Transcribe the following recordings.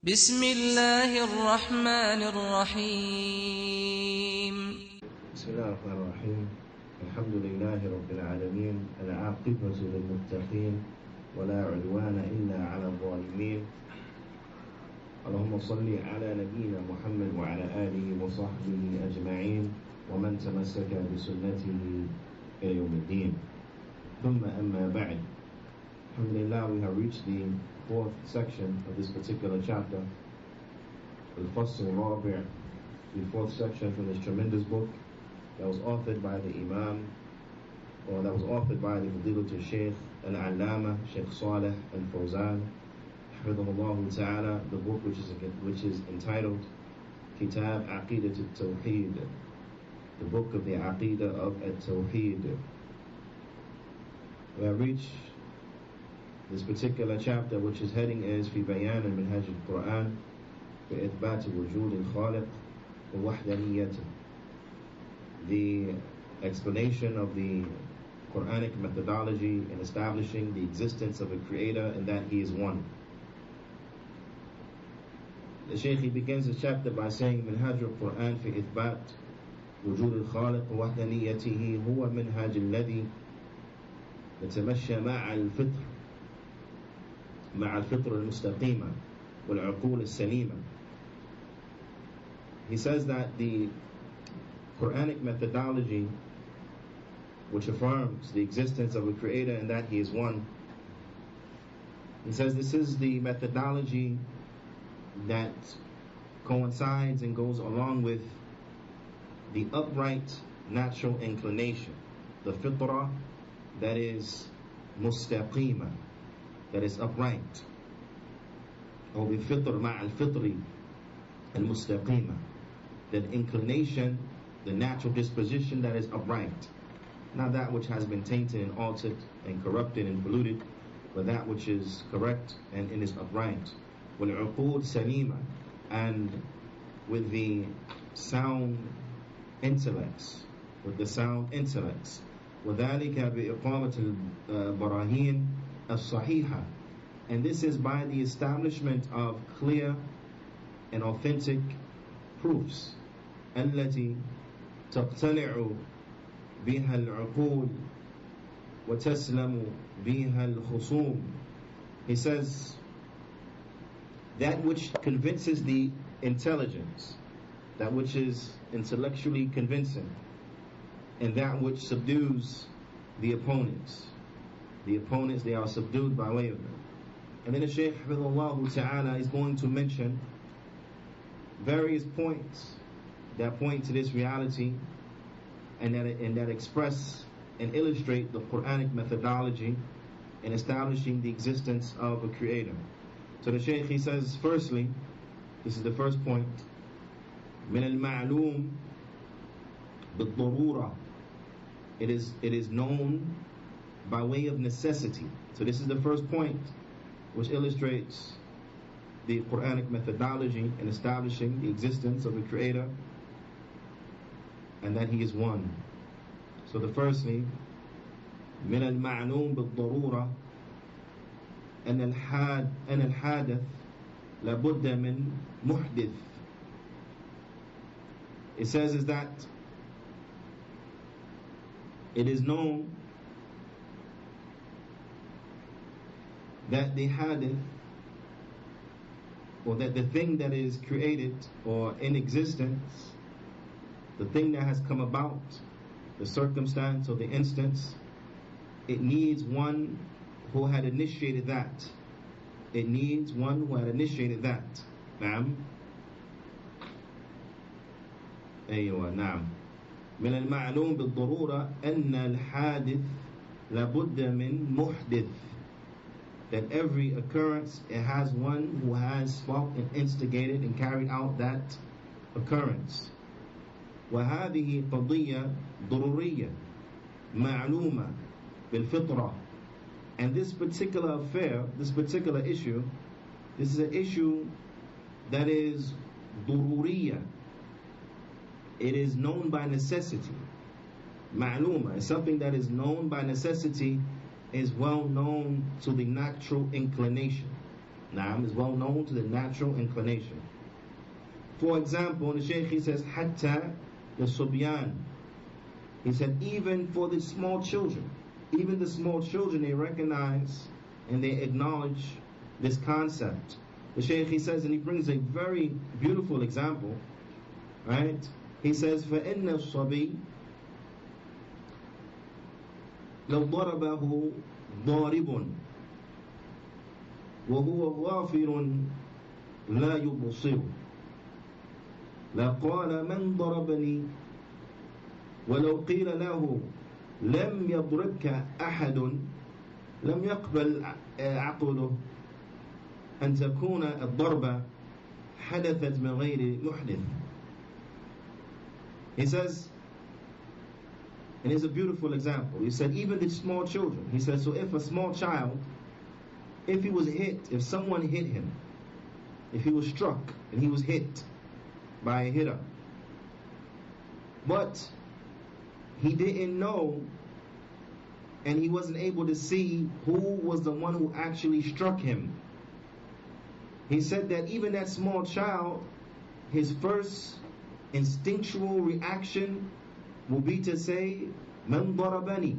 بسم الله الرحمن الرحيم بسم الله الرحمن الرحيم الحمد لله رب العالمين العاقبة للمتقين ولا عدوان إلا على الظالمين اللهم صل على نبينا محمد وعلى آله وصحبه أجمعين ومن تمسك بسنته إلى يوم الدين ثم أما بعد. Alhamdulillah, we have reached the fourth section of this particular chapter, Al-Fasl al-Rabi', the fourth section from this tremendous book that was authored by the Imam, or that was authored by the Fadilatul Shaykh Al-Allama, Shaykh Saleh Al-Fawzan, Hafidhahullah Ta'ala, the book which is entitled Kitab Aqeedatut Tawheed, the book of the Aqeedah of Tawheed. We have reached this particular chapter, which is heading is في بيان المنهج القرآن في إثبات وجود الخالق ووحدانيته, the explanation of the Quranic methodology in establishing the existence of a creator and that he is one. The Shaykh, he begins the chapter by saying منهج القرآن في إثبات وجود الخالق ووحدانيته هو منهج الذي يتمشى مع الفطر مع الفطر المستقيمة والعقول السليمة. He says that the Quranic methodology which affirms the existence of a creator and that he is one, he says this is the methodology that coincides and goes along with the upright natural inclination, the fitrah that is mustaqima, that is upright, or bifitr ma'al fitri al-mustaqima, that inclination, the natural disposition that is upright, not that which has been tainted and altered and corrupted and polluted, but that which is correct and is upright. Wal-uqud salima, and with the sound intellects, وذلك بإقامة البراهين الصحيحة, and this is by the establishment of clear and authentic proofs التي تقتنع بها العقول وتسلم بها الخصوم. He says that which convinces the intelligence, that which is intellectually convincing, and that which subdues the opponents. The opponents, they are subdued by way of them. And then the Shaykh Hafidhahullah Ta'ala is going to mention various points that point to this reality and that express and illustrate the Quranic methodology in establishing the existence of a creator. So the Shaykh, he says, firstly, this is the first point, من المعلوم بالضرورة, it is known by way of necessity. So this is the first point which illustrates the Quranic methodology in establishing the existence of a creator and that he is one. So the firstly, من المعلوم بالضرورة أن الحادث لابد من محدث. It says is that it is known that the hadith, or that the thing that is created or in existence, the thing that has come about, the circumstance or the instance, it needs one who had initiated that. It needs one who had initiated that. Naam. أيوة نعم. من المعلوم بالضرورة أن الحادث لابد من محدث, that every occurrence, it has one who has sparked and instigated and carried out that occurrence. وهذه قضية ضرورية معلومة بالفطرة, and this particular affair, this particular issue, this is an issue that is ضرورية. It is known by necessity. Ma'luma is something that is known by necessity, is well known to the natural inclination. Naam is well known to the natural inclination. For example, the Shaykh, he says, Hatta the Subyan. He said, even for the small children, even the small children, they recognize and they acknowledge this concept. The Shaykh, he says, and he brings a very beautiful example, right? He says, فَإِنَّ الصَّبِيِّ لَوْ ضَرَبَهُ ضَارِبٌ وَهُوَ غَافِرٌ لَا يُبْصِرُ لَقَالَ مَنْ ضَرَبَنِي وَلَوْ قِيلَ لَهُ لَمْ يَضْرِبْكَ أَحَدٌ لَمْ يَقْبَلْ عَقْلُهُ أن تكون الضربة حدثت من غير محدث. He says, and it's a beautiful example. He said, even the small children. He said, so if a small child, if he was hit, if someone hit him, if he was struck and he was hit by a hitter, but he didn't know and he wasn't able to see who was the one who actually struck him, he said that even that small child, his first instinctual reaction will be to say, Man darabani,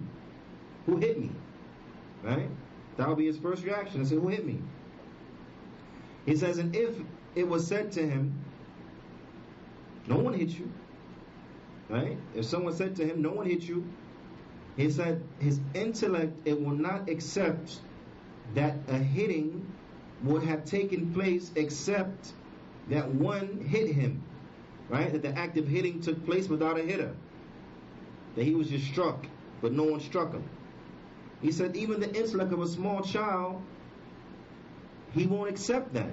who hit me? Right? That will be his first reaction, to say, who hit me? He says, and if it was said to him, no one hit you, right? If someone said to him, no one hit you, he said his intellect, it will not accept that a hitting would have taken place except that one hit him, right? That the act of hitting took place without a hitter, that he was just struck, but no one struck him. He said even the intellect of a small child, he won't accept that.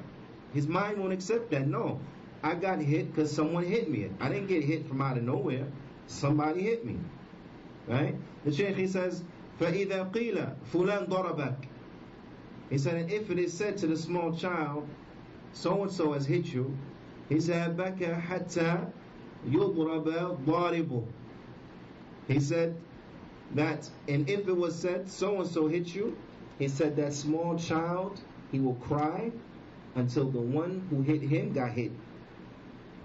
His mind won't accept that. No, I got hit because someone hit me. I didn't get hit from out of nowhere. Somebody hit me, right? The Shaykh, he says, فَإِذَا قِيلَ فُلَانْ ضَرَبَكَ. He said, and if it is said to the small child, so-and-so has hit you, he said, بَكَ حَتَّى يُضْرَبَ ضَارِبُ. He said that, and if it was said, so-and-so hit you, he said that small child, he will cry until the one who hit him got hit.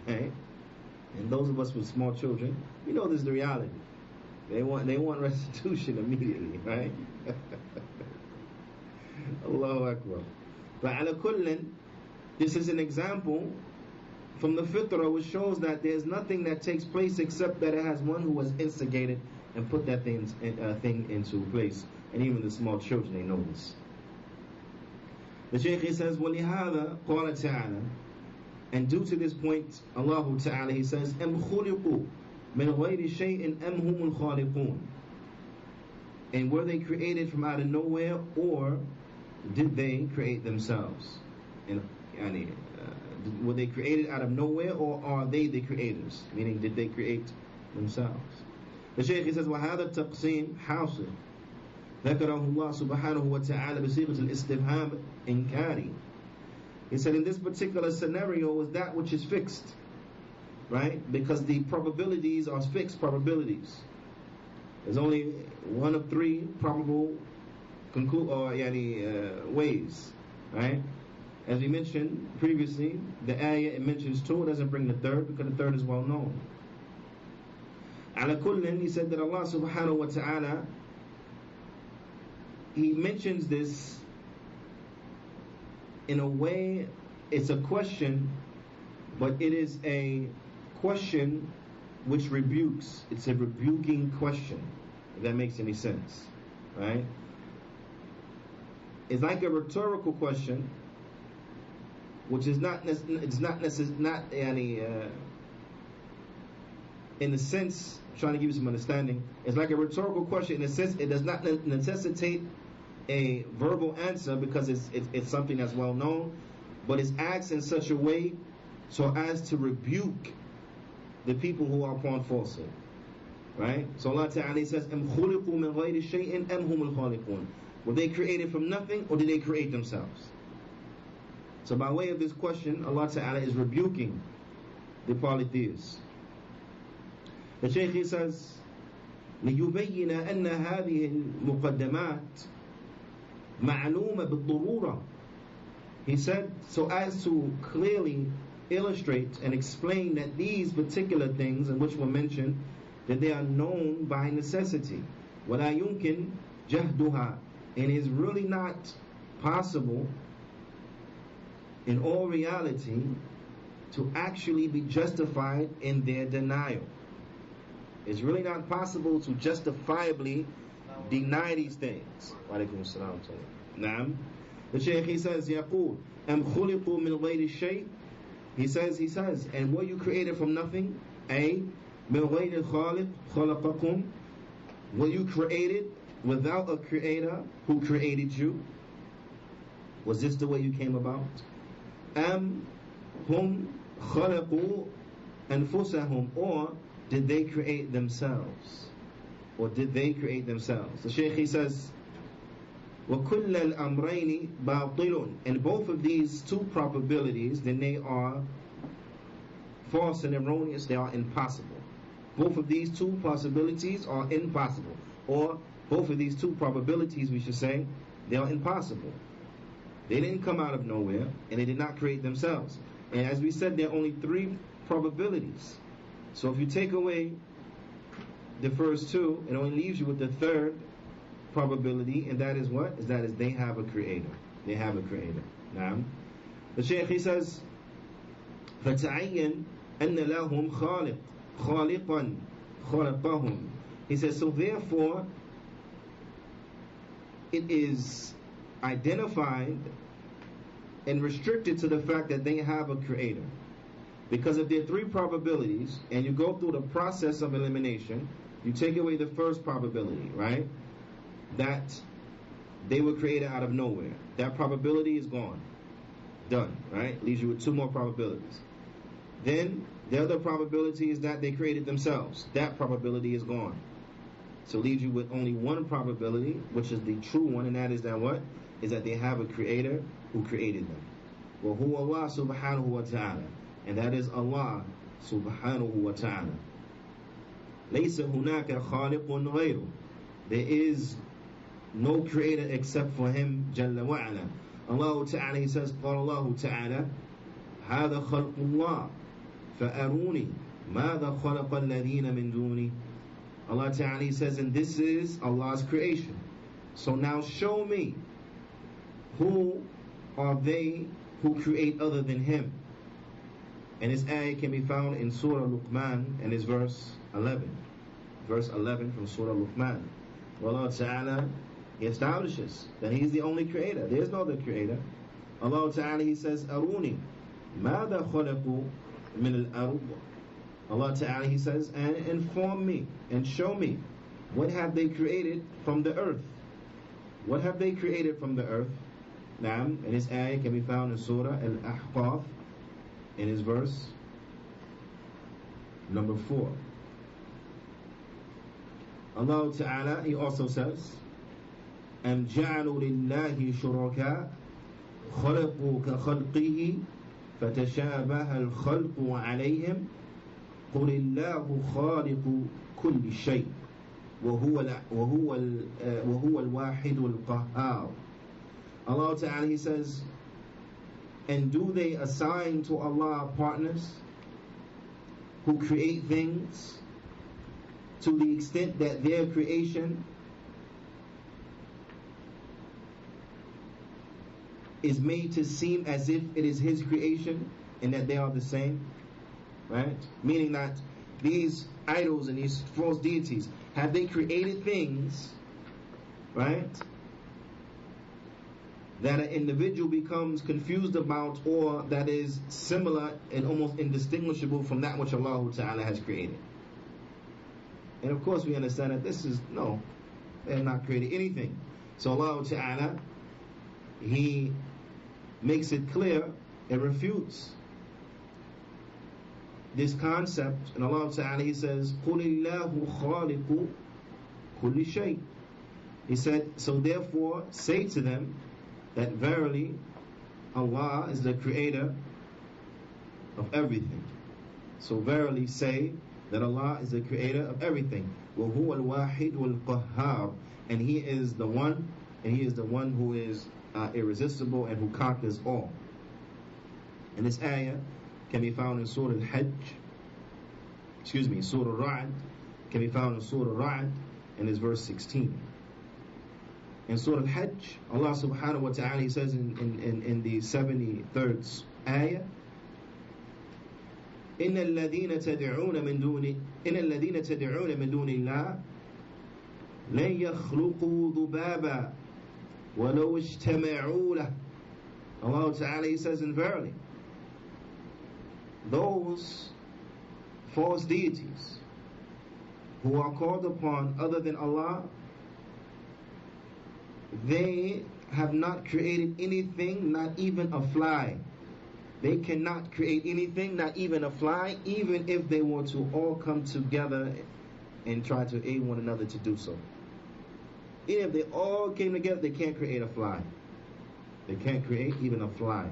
Right? And those of us with small children, we know this is the reality. They want restitution immediately, right? Allahu Akbar. But ala kullin, this is an example from the fitrah which shows that there's nothing that takes place except that it has one who has instigated and put that thing into place. And even the small children, they know this. The Shaykh says, وَلِهَذَا قَالَ تَعَالَى. And due to this point, Allah Ta'ala, he says, أَمْ خُلِقُوا مِنْ غَيْرِ شَيْءٍ أَمْ هُمُ الْخَالِقُونَ. And were they created from out of nowhere, or did they create themselves? And were they created out of nowhere, or are they the creators? Meaning, did they create themselves? The Shaykh says, وَهَذَا التَّقْسِيمُ حَاصِلٌ ذكره الله سبحانه وتعالى بصيغة الاستفهام إنكاري. He said in this particular scenario is that which is fixed, right? Because the probabilities are fixed probabilities. There's only one of three probable ways, right? As we mentioned previously, the ayah, it mentions two, it doesn't bring the third because the third is well known. Ala kullin, he said that Allah subhanahu wa ta'ala, he mentions this in a way, it's a question, but it is a question which rebukes. It's a rebuking question, if that makes any sense, right? It's like a rhetorical question, which is not any in the sense, trying to give you some understanding, it's like a rhetorical question in the sense it does not necessitate a verbal answer because it's something that's well known, but it's asked in such a way so as to rebuke the people who are upon falsehood, right? So Allah Ta'ala says, "Am khuliqu min ghayri shay'in am humul khaliqun." Were they created from nothing, or did they create themselves? So by way of this question, Allah Ta'ala is rebuking the polytheists. The Shaykh says, ليبين أن هذه المقدمات معلومة بالضرورة He said, so as to clearly illustrate and explain that these particular things in which were mentioned, that they are known by necessity. وَلَا يُمْكِنْ جَهْدُهَا, and it is really not possible in all reality to actually be justified in their denial. It's really not possible to justifiably deny these things. Naam. The Shaykh, he says, يقول أم خلقوا من غير الشيء. He says, and were you created from nothing? أي من غير الخالق خلقكم. Were you created without a creator who created you? Was this the way you came about? أم هم خلقوا أنفسهم, or did they create themselves? The Shaykh, he says, وَكُلَّ الْأَمْرَيْنِ بَاطِلٌ, and both of these two probabilities, then they are false and erroneous, they are impossible. Both of these two possibilities are impossible. Or both of these two probabilities, we should say, they are impossible. They didn't come out of nowhere, and they did not create themselves. And as we said, there are only three probabilities. So if you take away the first two, it only leaves you with the third probability, and that is what? That is they have a creator. They have a creator. Naam. The Shaykh, he says, فَتَعَيَّنْ أَنَّ لَهُمْ خَالِقًا خَلَقَهُمْ. He says, so therefore, it is identified and restricted to the fact that they have a creator. Because if there are three probabilities, and you go through the process of elimination, you take away the first probability, right? That they were created out of nowhere. That probability is gone. Done, right? Leaves you with two more probabilities. Then, the other probability is that they created themselves. That probability is gone. So leaves you with only one probability, which is the true one, and that is that what? Is that they have a creator who created them. وَهُوَ اللَّهُ سُبْحَانَهُ وَتَعَالَى, and that is Allah subhanahu wa ta'ala. لَيْسَ هُنَاكَ خَالِقٌ غَيْرُ, there is no creator except for him, Jalla wa ala. Allah Ta'ala, he says, قال الله تعالى هذا خلق الله فأروني ماذا خلق الذين من دوني. Allah Ta'ala, he says, and this is Allah's creation. So now show me, who are they who create other than him? And this ayah can be found in Surah Luqman, and it's verse 11. Verse 11 from Surah Luqman. Allah Ta'ala, he establishes that he's the only creator. There is no other creator. Allah Ta'ala, he says, Aruni ماذا خلقوا من الأرض. Allah Ta'ala, he says, and inform me and show me, what have they created from the earth? What have they created from the earth? Naam, and this ayah can be found in Surah Al-Ahqaf, in his verse number 4. Allah Ta'ala, he also says, أَمْ جَعَلُوا لِلَّهِ شُرَكَاءَ خَلَقُوا كَخَلْقِهِ فَتَشَابَهَ الْخَلْقُ عَلَيْهِمْ قُلِ اللَّهُ خَالِقُ كُلِّ شَيْءٍ وَهُوَ الْوَاحِدُ الْقَهَّارُ. Allah Ta'ala, he says, and do they assign to Allah partners who create things to the extent that their creation is made to seem as if it is his creation and that they are the same? Right? Meaning that these idols and these false deities, have they created things, right, that an individual becomes confused about, or that is similar and almost indistinguishable from that which Allah Ta'ala has created? And of course we understand that this is, no, they have not created anything. So Allah Ta'ala, he makes it clear and refutes this concept. And Allah Ta'ala, he says, قُلِ اللَّهُ خَالِقُ كُلِّ شَيْءٍ. He said, so therefore say to them that verily Allah is the creator of everything. So verily say that Allah is the creator of everything. وَهُوَ الْوَاحِدُ الْقَهَّارُ, and he is the one, who is irresistible and who conquers all. And this ayah can be found in Surah Surah Ra'd, can be found in Surah Ra'd, and is verse 16. In Surah Al-Hajj, Allah subhanahu wa ta'ala, He says in the 73rd ayah, إن الذين تدعون من دون الله لن يخلقوا ذبابا ولو اجتمعوا له. Allah Ta'ala, He says, and verily, those false deities who are called upon other than Allah, they have not created anything, not even a fly. They cannot create anything, not even a fly, even if they were to all come together and try to aid one another to do so. Even if they all came together, they can't create a fly. They can't create even a fly.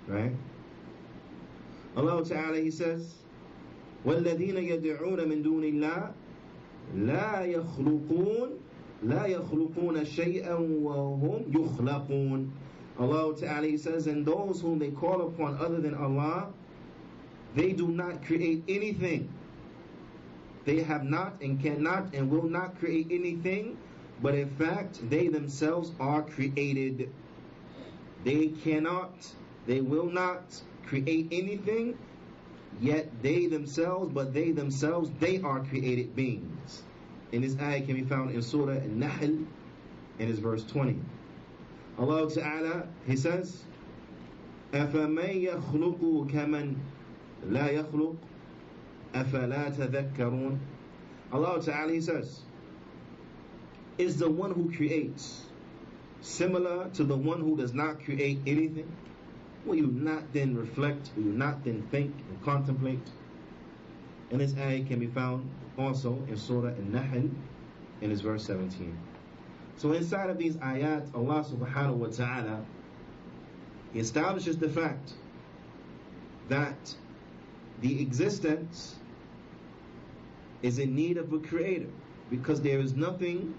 Right? Allah Ta'ala, He says, وَالَّذِينَ يَدْعُونَ مِن دُونِ اللَّهِ لا يخلقون شيئا وهم يخلقون. Allah Ta'ala, He says, and those whom they call upon other than Allah, they do not create anything. They have not and cannot and will not create anything, but in fact, they themselves are created. They cannot, they will not create anything, yet they themselves they are created beings. And this ayah can be found in Surah An-Nahl, and it's verse 20. Allah Ta'ala, He says, أَفَمَنْ يَخْلُقُ كَمَنْ لَا يَخْلُقُ أَفَلَا تَذَكَّرُونَ. Allah Ta'ala, He says, is the one who creates similar to the one who does not create anything? Will you not then reflect? Will you not then think and contemplate? And this ayah can be found also in Surah An-Nahl, in its verse 17. So inside of these ayat, Allah subhanahu wa ta'ala, He establishes the fact that the existence is in need of a creator, because there is nothing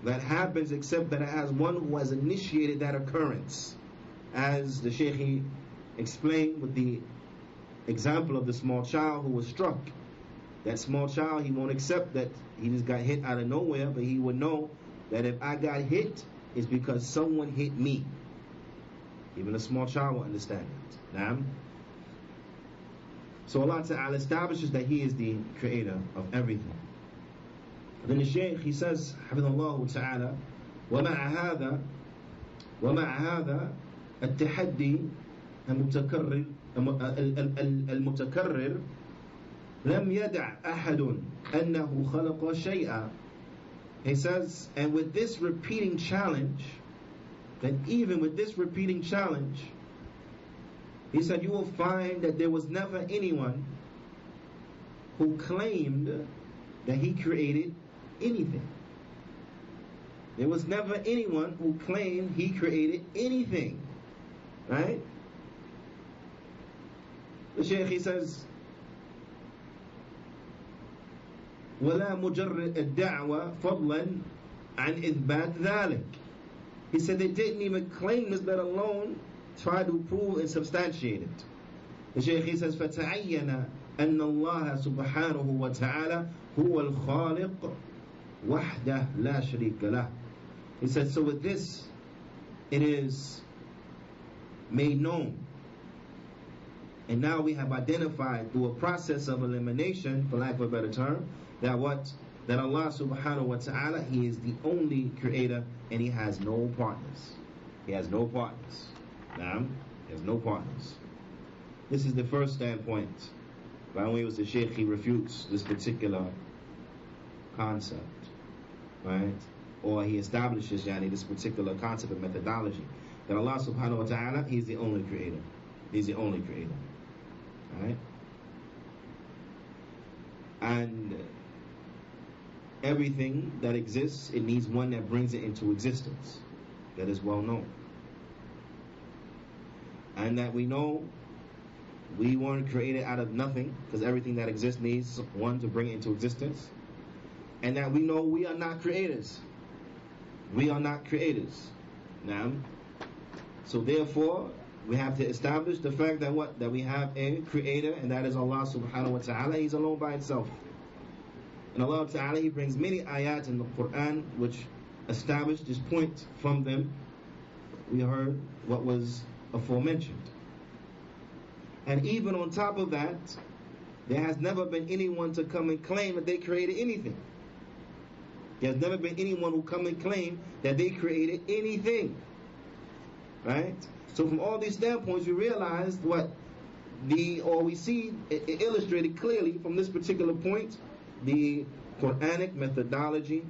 that happens except that it has one who has initiated that occurrence. As the Shaykh explained with the example of the small child who was struck. That small child, he won't accept that he just got hit out of nowhere, but he would know that if I got hit, it's because someone hit me. Even a small child will understand that. Naam. So Allah Ta'ala establishes that He is the creator of everything. Then the Shaykh, he says, حفظ الله تعالى, ومع هذا التحدي المتكرر لم يدع أحد أنه خلق شيئا. He says, and with this repeating challenge, that even with this repeating challenge, he said, you will find that there was never anyone who claimed that he created anything. There was never anyone who claimed he created anything. Right? The Shaykh, he says, ولا مجرد الدعوة فضلا عن إثبات ذلك. He said they didn't even claim this, let alone try to prove and substantiate it. The Shaykh, he says, فتعين أن الله سبحانه وتعالى هو الخالق وحده لا شريك له. He said, so with this, it is made known. And now we have identified through a process of elimination, for lack of a better term, that Allah subhanahu wa ta'ala, He is the only creator and He has no partners. He has no partners. Naam, He has no partners. This is the first standpoint. By the way, it was the Shaykh, he refutes this particular concept. Right? Or he establishes this particular concept of methodology. That Allah subhanahu wa ta'ala, He is the only creator. He's the only creator. Right? And everything that exists, it needs one that brings it into existence. That is well known. And that we know we weren't created out of nothing, because everything that exists needs one to bring it into existence. And that we know we are not creators. We are not creators. Naam. So therefore, we have to establish the fact that what? That we have a creator, and that is Allah subhanahu wa ta'ala. He's alone by himself. And Allah ta'ala, He brings many ayat in the Qur'an which establish this point from them. We heard what was aforementioned. And even on top of that, there has never been anyone to come and claim that they created anything. There's never been anyone who come and claim that they created anything. Right? So from all these standpoints, we realize we see it illustrated clearly from this particular point, the Quranic methodology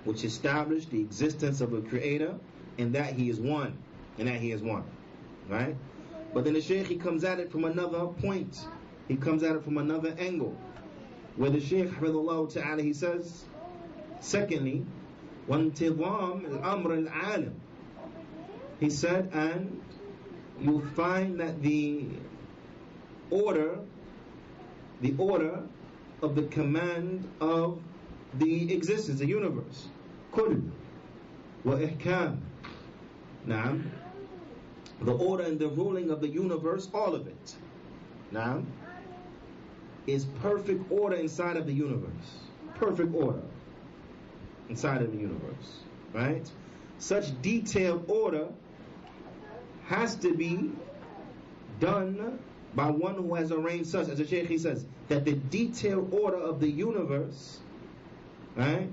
which established the existence of a creator, and that He is one. Right? But then the Shaykh, he comes at it from another point. He comes at it from another angle. Where the Shaykh, hafidhullah ta'ala, he says, secondly, وَانْتِظَامِ الْأَمْرِ الْعَالِمِ. He said, and you find that the order of the command of the existence, the universe, كُلْ وَإِحْكَامِ. Naam. The order and the ruling of the universe, all of it, now, is perfect order inside of the universe. Perfect order inside of the universe. Right? Such detailed order has to be done by one who has arranged such, as the Shaykh, he says, that the detailed order of the universe, right,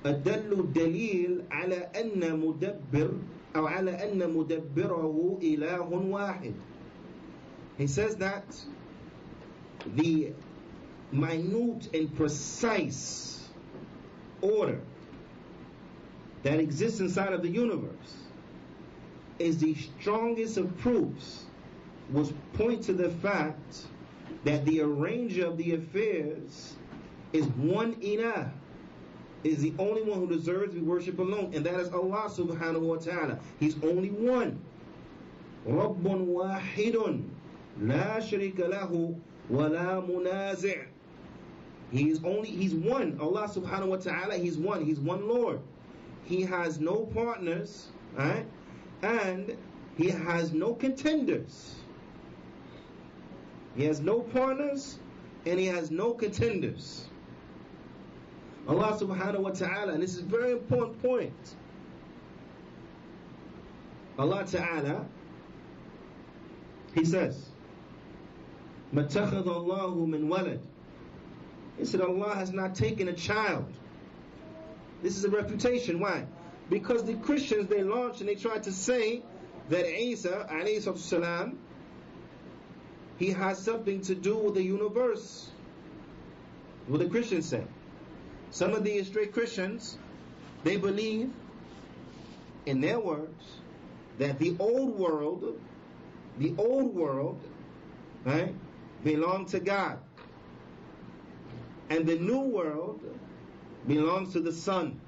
أدل دليل على أن مدبر أو على أن مدبره إله واحد. He says that the minute and precise order that exists inside of the universe is the strongest of proofs which point to the fact that the arranger of the affairs is one ilah, is the only one who deserves to be worshipped alone, and that is Allah subhanahu wa ta'ala. He's only one. Rabbun wahidun la sharika lahu wa la munazi'. He's one. Allah subhanahu wa ta'ala, He's one Lord. He has no partners, right? And He has no contenders. He has no partners and He has no contenders. Allah subhanahu wa ta'ala, and this is a very important point. Allah ta'ala, He says, مَتَّخَذَ اللَّهُ مِنْ وَلَدٍ. He said Allah has not taken a child. This is a refutation. Why? Because the Christians, they launched and they tried to say that Isa, alayhi salam, he has something to do with the universe. What the Christians say. Some of the straight Christians, they believe, in their words, that the old world, right, belonged to God. And the new world belongs to the Son.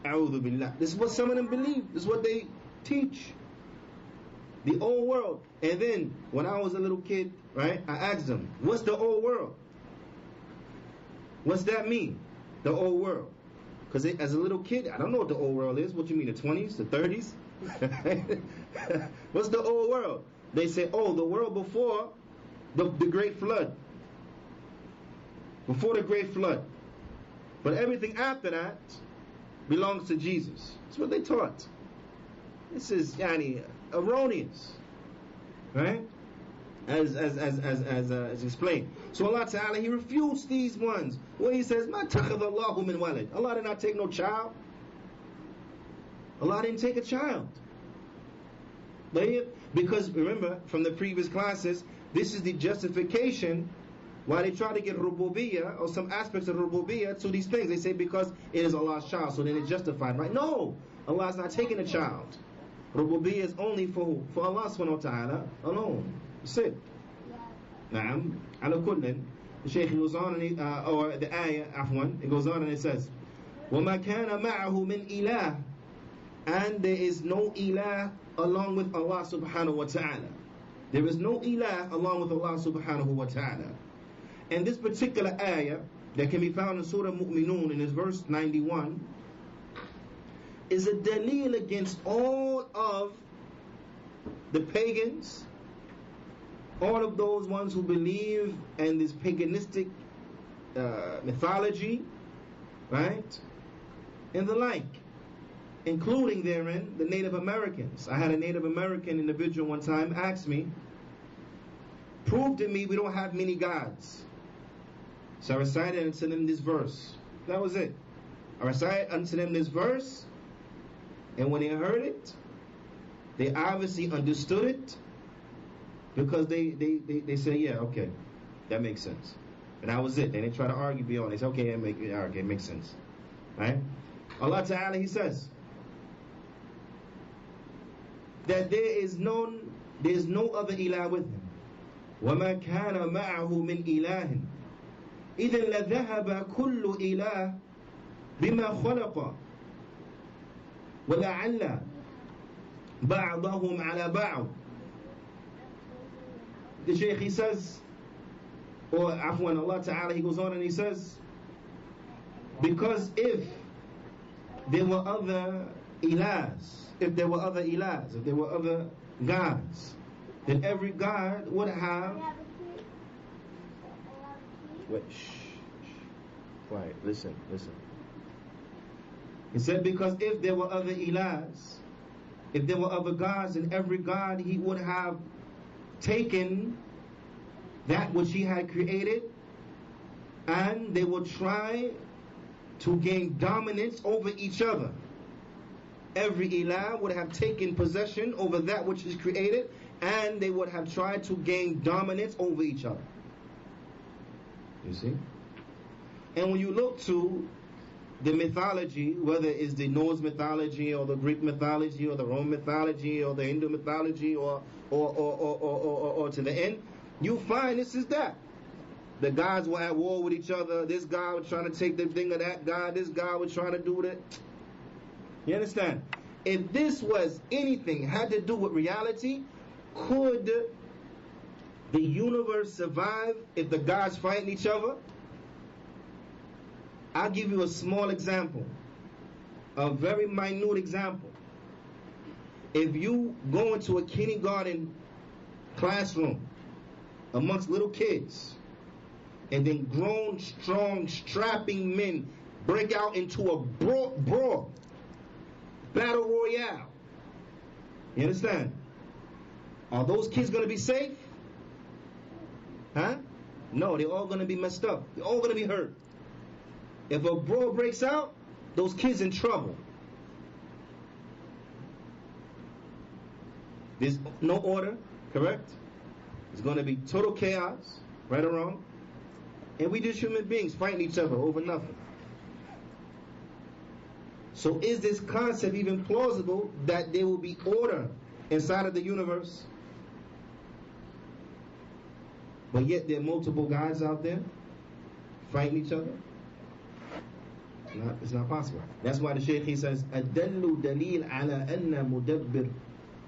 A'udhu billah. This is what some of them believe. This is what they teach. The old world. And then, when I was a little kid, right, I asked them, what's the old world? What's that mean? The old world. Because as a little kid, I don't know what the old world is. What you mean, the 20s, the 30s? What's the old world? They say, oh, the world before the great flood. Before the great flood. But everything after that belongs to Jesus. That's what they taught. This is Juyaanee erroneous. Right? As explained. So Allah Ta'ala, He refutes these ones. Where He says, مَا تَخَذَ اللَّهُ مِنْ وَلَدٍ. Allah did not take no child. Allah didn't take a child. Because remember, from the previous classes, this is the justification why they try to get rububiyyah or some aspects of rububiyyah to these things. They say because it is Allah's child, so then it's justified, right? No! Allah is not taking a child. Rububiyyah is only for who? For Allah subhanahu wa ta'ala alone. That's it. Na'am. Ala kullin. The Shaykh goes on, and or the ayah, afwan, it goes on and it says, وَمَا كَانَ مَعَهُ مِنْ إِلَهٍ. And there is no ilah along with Allah subhanahu wa ta'ala. There is no ilah along with Allah subhanahu wa ta'ala. And this particular ayah that can be found in Surah Mu'minun in its verse 91, is a dalil against all of the pagans, all of those ones who believe in this paganistic mythology, right, and the like, including therein the Native Americans. I had a Native American individual one time ask me, prove to me we don't have many gods. So I recited unto them this verse. That was it. I recited unto them this verse, and when they heard it, they obviously understood it, because they say, yeah, okay, that makes sense. And that was it. They didn't try to argue beyond. They said, okay, it makes sense. Right? Allah Ta'ala, He says that there's no other ilah with Him. وَمَا كَانَ مَعَهُ مِنْ إِلَهٍ إِذًا لَذَهَبَ كُلُّ إِلَهٍ بِمَا خَلَقَ وَلَعَلَّ بَعْضَهُمْ عَلَى بَعْضٍ. The Shaykh, he says, or afwan, Allah Ta'ala, He goes on and He says, because if there were other ilahs, if there were other gods, then every god would have. Wait, quiet, listen. He said, because if there were other ilahs, if there were other gods, then every god, he would have taken that which he had created, and they would try to gain dominance over each other. Every ilah would have taken possession over that which is created, and they would have tried to gain dominance over each other. You see? And when you look to the mythology, whether it's the Norse mythology or the Greek mythology or the Roman mythology or the Hindu mythology or to the end, you find this is that. The gods were at war with each other. This god was trying to take the thing of that god. This god was trying to do that. You understand? If this was anything had to do with reality, could the universe survive if the gods fighting each other? I'll give you a small example, a very minute example. If you go into a kindergarten classroom amongst little kids, and then grown, strong, strapping men break out into a brawl, battle royale, you understand? Are those kids going to be safe? Huh? No, they're all going to be messed up. They're all going to be hurt. If a brawl breaks out, those kids in trouble. There's no order, correct? It's going to be total chaos, right or wrong. And we just human beings fighting each other over nothing. So is this concept even plausible that there will be order inside of the universe? But yet there are multiple gods out there fighting each other? It's not possible. That's why the Shaykh, he says, أَدَلُّ دَلِيلٌ عَلَى أَنَّ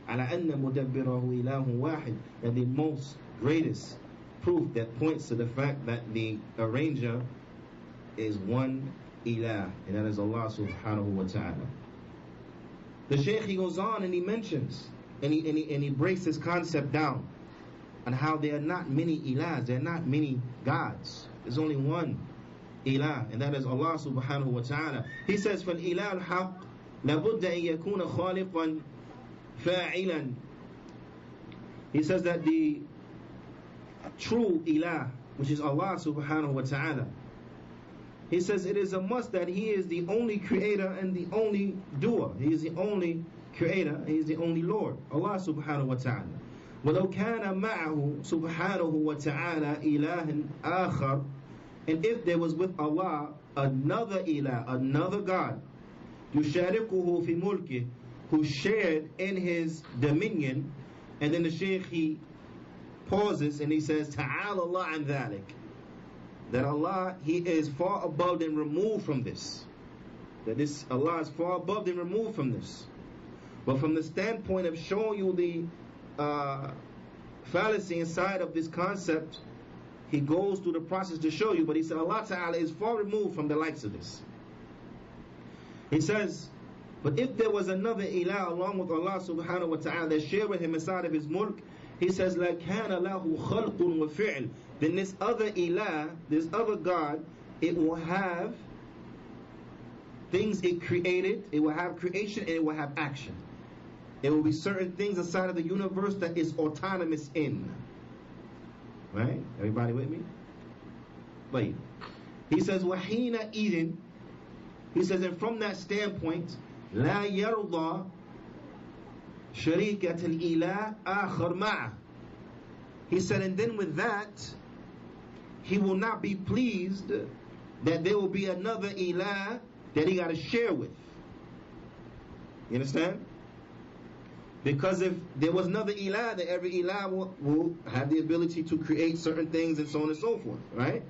مُدَبِّرَهُ إِلَهٌ وَاحِدٌ. That the most greatest proof that points to the fact that the arranger is one ilah, and that is Allah subhanahu wa ta'ala. The Shaykh, he goes on and he mentions, and he breaks this concept down on how there are not many ilahs, there are not many gods. There's only one ilah, and that is Allah subhanahu wa ta'ala. He says, فَالْإِلَهُ الْحَقِّ لَبُدَّ أَن يَكُونَ خَالِقًا فَاعِلًا. He says that the true ilah, which is Allah subhanahu wa ta'ala, he says it is a must that He is the only creator and the only doer. He is the only creator, He is the only Lord, Allah subhanahu wa ta'ala. وَلَوْ كَانَ مَعَهُ سُبْحَانَهُ وَتَعَالَى إِلَهًا آخَرٍ. And if there was with Allah another ilah, another God, يُشَارِكُهُ فِي مُلْكِهِ, who shared in His dominion, and then the Shaykh, he pauses and he says, تَعَالَ اللَّهُ عَنْ ذَلِكَ, that Allah, He is far above and removed from this. That this Allah is far above and removed from this. But from the standpoint of showing you the fallacy inside of this concept, he goes through the process to show you, but he said Allah Ta'ala is far removed from the likes of this. He says, But if there was another ilah along with Allah subhanahu wa ta'ala that shared with him inside of his mulk, he says, لَكَانَ لَهُ خَلْقٌ وَفِعْلٌ. Then this other ilah, this other God, it will have things it created, it will have creation, and it will have action. There will be certain things inside of the universe that is autonomous in. Right? Everybody with me? Wait. He says, وَحِينَ إِذٍ. He says, and from that standpoint, لَا يَرْضَى شَرِيكَةَ الْإِلَىٰ آخَرْ مَعَهُ. He said, and then with that, he will not be pleased that there will be another ilah that he got to share with. You understand? Because if there was another ilah, then every ilah will have the ability to create certain things and so on and so forth, right?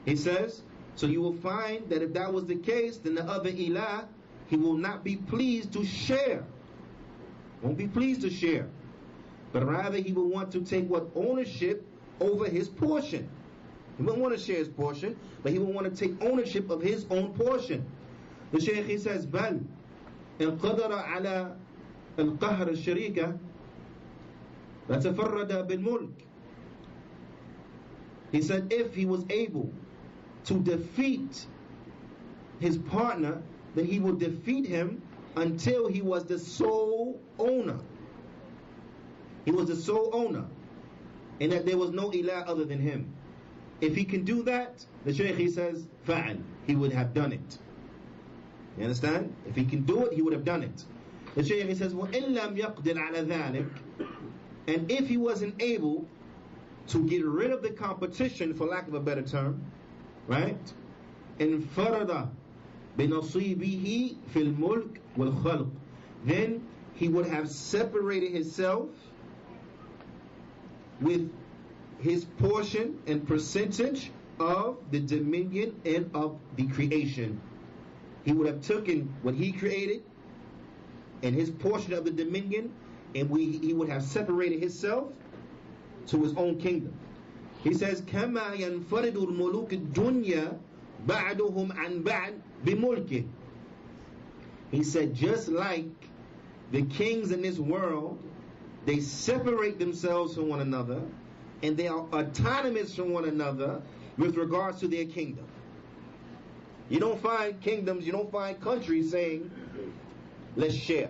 He says, so you will find that if that was the case, then the other ilah, he will not be pleased to share. Won't be pleased to share. But rather he will want to take what? Ownership over his portion. He won't want to share his portion, but he will want to take ownership of his own portion. The Shaykh, he says, بَلْ إِنْ قَدَرَ عَلَى الْقَهْرِ الشَّرِيكَةِ لَتَفَرَّدَ بِالْمُلْكِ. He said, if he was able to defeat his partner, then he would defeat him until he was the sole owner. He was the sole owner, and that there was no ilah other than him. If he can do that, the Shaykh, he says, فَعَلْ. He would have done it. You understand? If he can do it, he would have done it. The Shaykh, he says, وَإِن لَمْ يَقْدِرْ عَلَى ذَلِكَ. And if he wasn't able to get rid of the competition, for lack of a better term, right? انفرد بنصيبه في الملك والخلق. Then he would have separated himself with his portion and percentage of the dominion and of the creation. He would have taken what he created and his portion of the dominion, and he would have separated himself to his own kingdom. He says, كما ينفرد الملوك الدنيا بعدهم عن بعد بملكه. He said, just like the kings in this world, they separate themselves from one another, and they are autonomous from one another with regards to their kingdom. You don't find kingdoms, you don't find countries saying, let's share.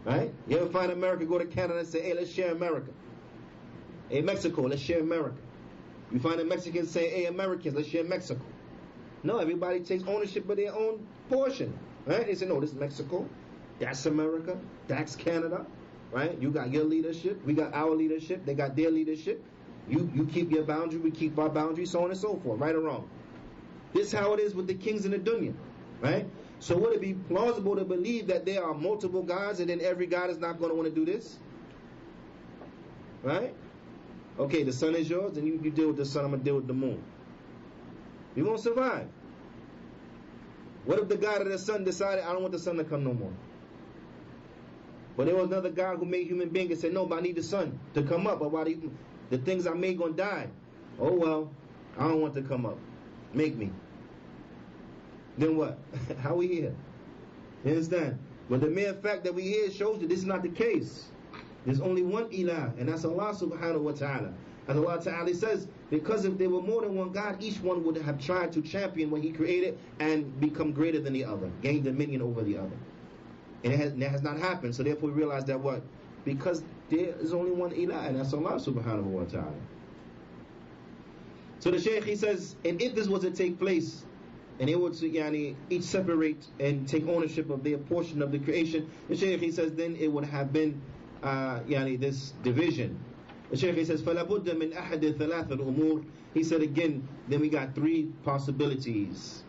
Right? You ever find America go to Canada and say, hey, let's share America. Hey, Mexico, let's share America. You find the Mexicans say, hey, Americans, let's share Mexico. No, everybody takes ownership of their own portion. Right? They say, no, this is Mexico, that's America, that's Canada. Right? You got your leadership, we got our leadership, they got their leadership. You keep your boundary, we keep our boundary, so on and so forth, right or wrong. This is how it is with the kings in the dunya. Right? So would it be plausible to believe that there are multiple gods and then every god is not going to want to do this? Right? Okay, the sun is yours, and you deal with the sun, I'm going to deal with the moon. You won't survive. What if the god of the sun decided, I don't want the sun to come no more? But there was another God who made human beings and said, no, but I need the sun to come up, or the things I made going to die. Oh well, I don't want to come up. Make me. Then what? How we here? You understand? But the mere fact that we here shows that this is not the case. There's only one ilah, and that's Allah subhanahu wa ta'ala. As Allah ta'ala says, because if there were more than one God, each one would have tried to champion what he created and become greater than the other, gain dominion over the other. And that has not happened. So therefore we realize that what? Because there is only one ilah, and that's Allah subhanahu wa ta'ala. So the Shaykh, he says, and if this was to take place, and they would each separate and take ownership of their portion of the creation, the Shaykh, he says, then it would have been this division. The Shaykh, he says, فَلَا بُدَّ مِنْ أَحَدِ ثَلَاثَ الْأُمُورِ. He said again, then we got three possibilities.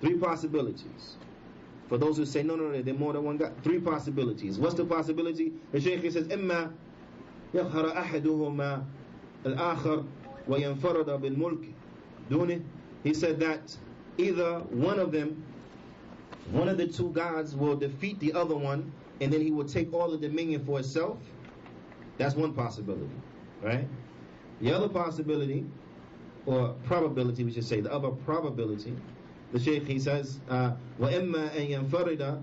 Three possibilities. For those who say, no, there are more than one God. Three possibilities. What's the possibility? The Shaykh, he says, إِمَّا يَظْهَرَ أَحَدُهُمَا الْآخَرِ وَيَنْفَرَدَ بِالْمُلْكِ دُونِهِ. He said that either one of them, one of the two gods will defeat the other one, and then he will take all the dominion for himself. That's one possibility, right? The other possibility, or probability we should say, the other probability, the Shaykh, he says, وَإِمَّا أَن يَنْفَرِدَ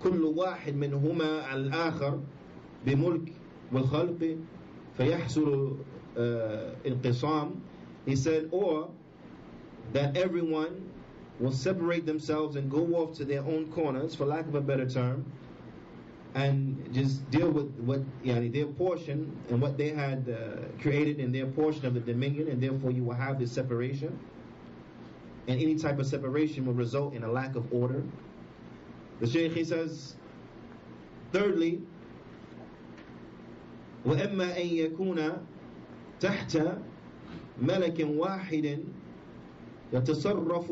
كل واحد منهما على الآخر بملك والخلق فيحصل انقسام. He said, or that everyone will separate themselves and go off to their own corners, for lack of a better term, and just deal with what their portion and what they had created in their portion of the dominion, and therefore you will have this separation. And any type of separation will result in a lack of order. The Shaykh, he says, thirdly, وَإِمَّا أَن يَكُونَ تَحْتَ مَلَكٍ وَاحِدٍ يَتَصَرَّفُ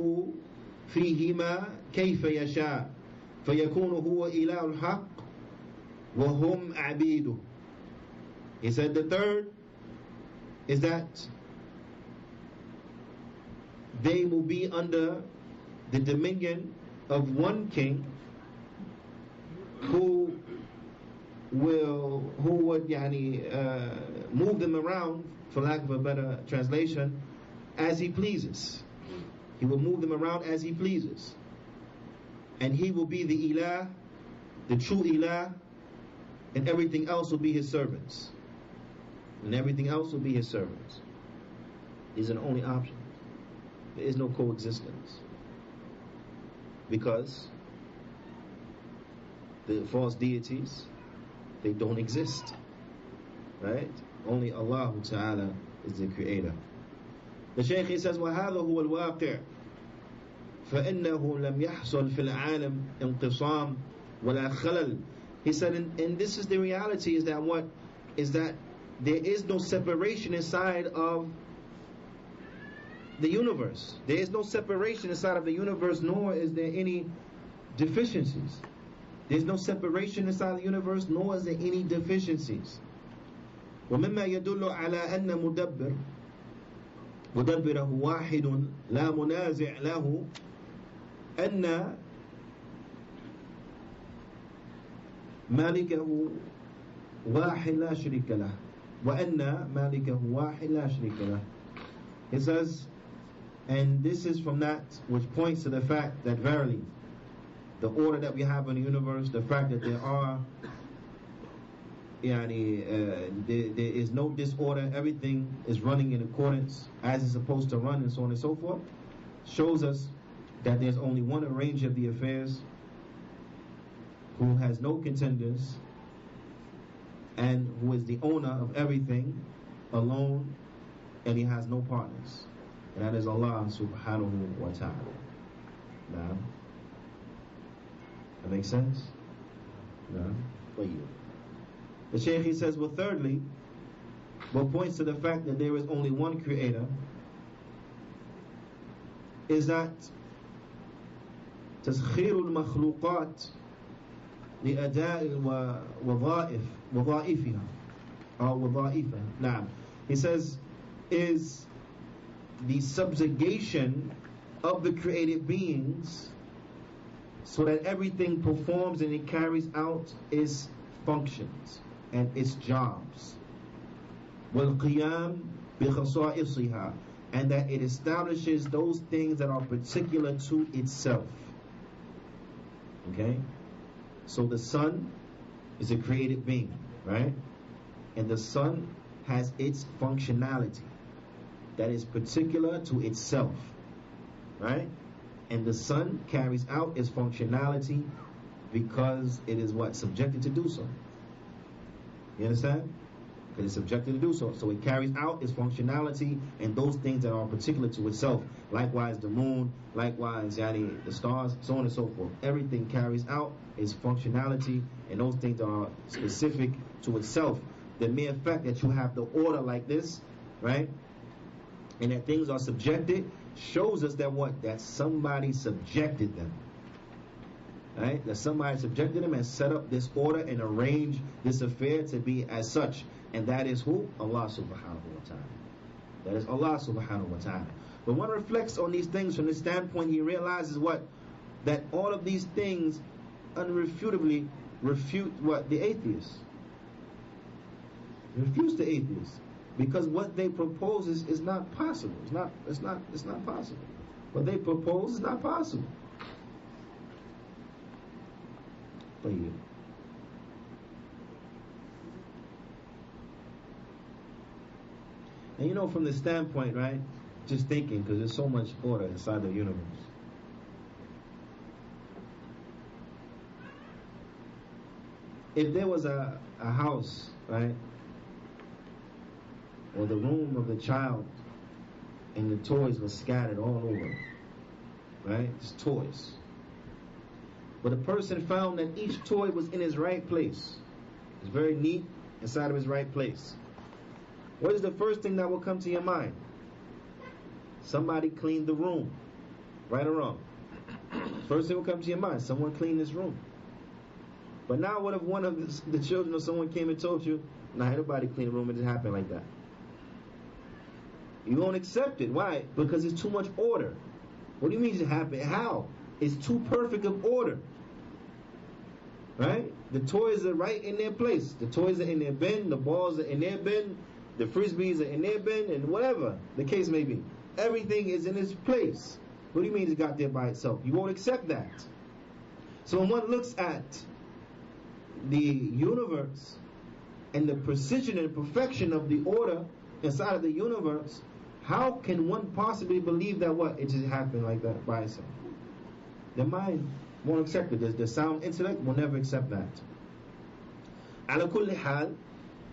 فِيهِمَا كَيْفَ يَشَاءُ فَيَكُونُ هُوَ إِلَهُ الْحَقِّ وَهُمْ عَبِيدُهُ. He said the third is that they will be under the dominion of one king who would move them around, for lack of a better translation, as he pleases. He will move them around as he pleases, and he will be the ilah, the true ilah, and everything else will be his servants. And everything else will be his servants. These are the only options. There is no coexistence, because the false deities, they don't exist, right? Only Allah Ta'ala is the creator. The Shaykh, he says, وَهَذَا هُوَ الْوَاقِعُ فَإِنَّهُ لَمْ يَحْصَلْ فِي الْعَالَمِ انْقِصَامٌ وَلَا خَلَلٌ. He said, and this is the reality, is that what? Is that there is no separation inside of the universe. There is no separation inside of the universe, nor is there any deficiencies. There's no separation inside the universe, nor is there any deficiencies. ومما يدل على أن مدبره واحد لا منازع له أن مالكه واحد لا شريك له وأن مالكه واحد لا شريك له. It says, and this is from that which points to the fact that verily the order that we have in the universe, the fact that there are there is no disorder, everything is running in accordance as it's supposed to run, and so on and so forth, shows us that there's only one arranger of the affairs who has no contenders and who is the owner of everything alone, and he has no partners, and that is Allah subhanahu wa ta'ala. Now, that makes sense? No? For you. The Shaykh, he says, well, thirdly, what points to the fact that there is only one creator is that تسخير المخلوقات لأداء وظائفها أو وظائفها. Now, he says, is the subjugation of the created beings so that everything performs and it carries out its functions and its jobs. وَالْقِيَامِ بِخَصَائِصِهَا, and that it establishes those things that are particular to itself. Okay? So the sun is a created being, right? And the sun has its functionality that is particular to itself, right? And the sun carries out its functionality because it is what? Subjected to do so. You understand? Because it's subjected to do so. So it carries out its functionality and those things that are particular to itself. Likewise the moon, likewise the stars, so on and so forth. Everything carries out its functionality and those things that are specific to itself. The mere fact that you have the order like this, right? And that things are subjected shows us that what? That somebody subjected them. Right? That somebody subjected them and set up this order and arranged this affair to be as such. And that is who? Allah subhanahu wa ta'ala. That is Allah subhanahu wa ta'ala. But one reflects on these things from this standpoint, he realizes what? That all of these things unrefutably refute what? The atheists. Refuse the atheists. Because what they propose is not possible. It's not possible. What they propose is not possible. طيب. And you know, from the standpoint, right, just thinking, because there's so much order inside the universe. If there was a house, right, or the room of the child, and the toys were scattered all over, right, just toys. But a person found that each toy was in its right place. It's very neat inside of its right place. What is the first thing that will come to your mind? Somebody cleaned the room. Right or wrong? First thing will come to your mind, someone cleaned this room. But now what if one of the children or someone came and told you, nah, nobody cleaned the room, it just happened like that. You won't accept it. Why? Because it's too much order. What do you mean it happened? How? It's too perfect of order. Right? The toys are right in their place. The toys are in their bin, the balls are in their bin, the frisbees are in their bin, and whatever the case may be. Everything is in its place. What do you mean it got there by itself? You won't accept that. So when one looks at the universe and the precision and perfection of the order inside of the universe, how can one possibly believe that what? It just happened like that by itself? The mind won't accept it. The sound intellect will never accept that. Ala kulli hal,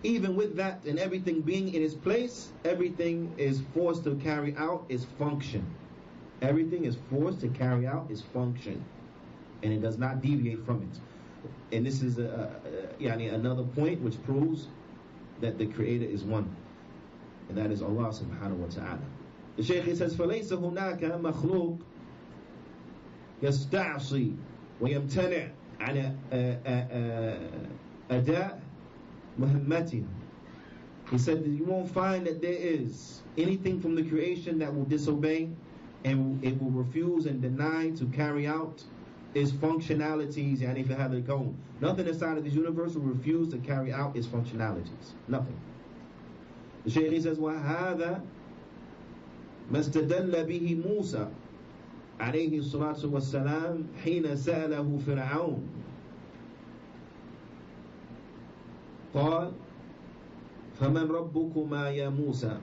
even with that and everything being in its place, everything is forced to carry out its function. Everything is forced to carry out its function, and it does not deviate from it. And this is another point which proves that the Creator is one, and that is Allah subhanahu wa ta'ala. The Shaykh says, فَلَيْسَ هُنَاكَ مَخْلُوقٌ يستعصي ويمتنع عن أداء مهمته. He said that you won't find that there is anything from the creation that will disobey and it will refuse and deny to carry out its functionalities. يعني في هذا الكون. Nothing inside of this universe will refuse to carry out its functionalities. Nothing. The Shaykh says, وَهَذَا مَا اسْتَدَلَّ بِهِ مُوسَى عليه الصلاة والسلام حين سأله فرعون قال فمن ربكما يا موسى.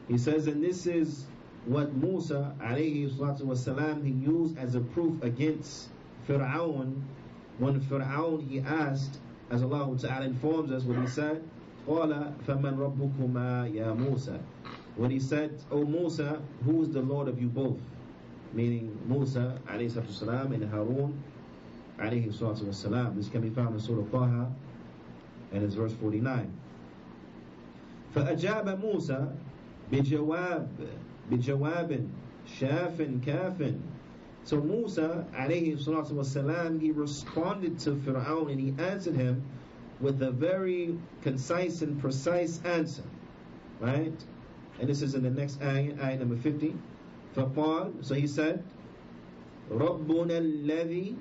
He says, and this is what Musa عليه الصلاة والسلام he used as a proof against Fir'aun when Fir'aun he asked, as Allah Ta'ala informs us what he said, قال فمن ربكما يا موسى. When he said, O Musa, who is the Lord of you both? Meaning Musa alayhi salatu wasalam and Harun alayhi salatu wasalam. This can be found in Surah Taha and it's verse 49. فأجاب موسى بجواب شاف كاف. So Musa alayhi salatu wasalam he responded to Fir'aun and he answered him with a very concise and precise answer. Right? And this is in the next ayah number 50. فقال, so he said, ربنا الذي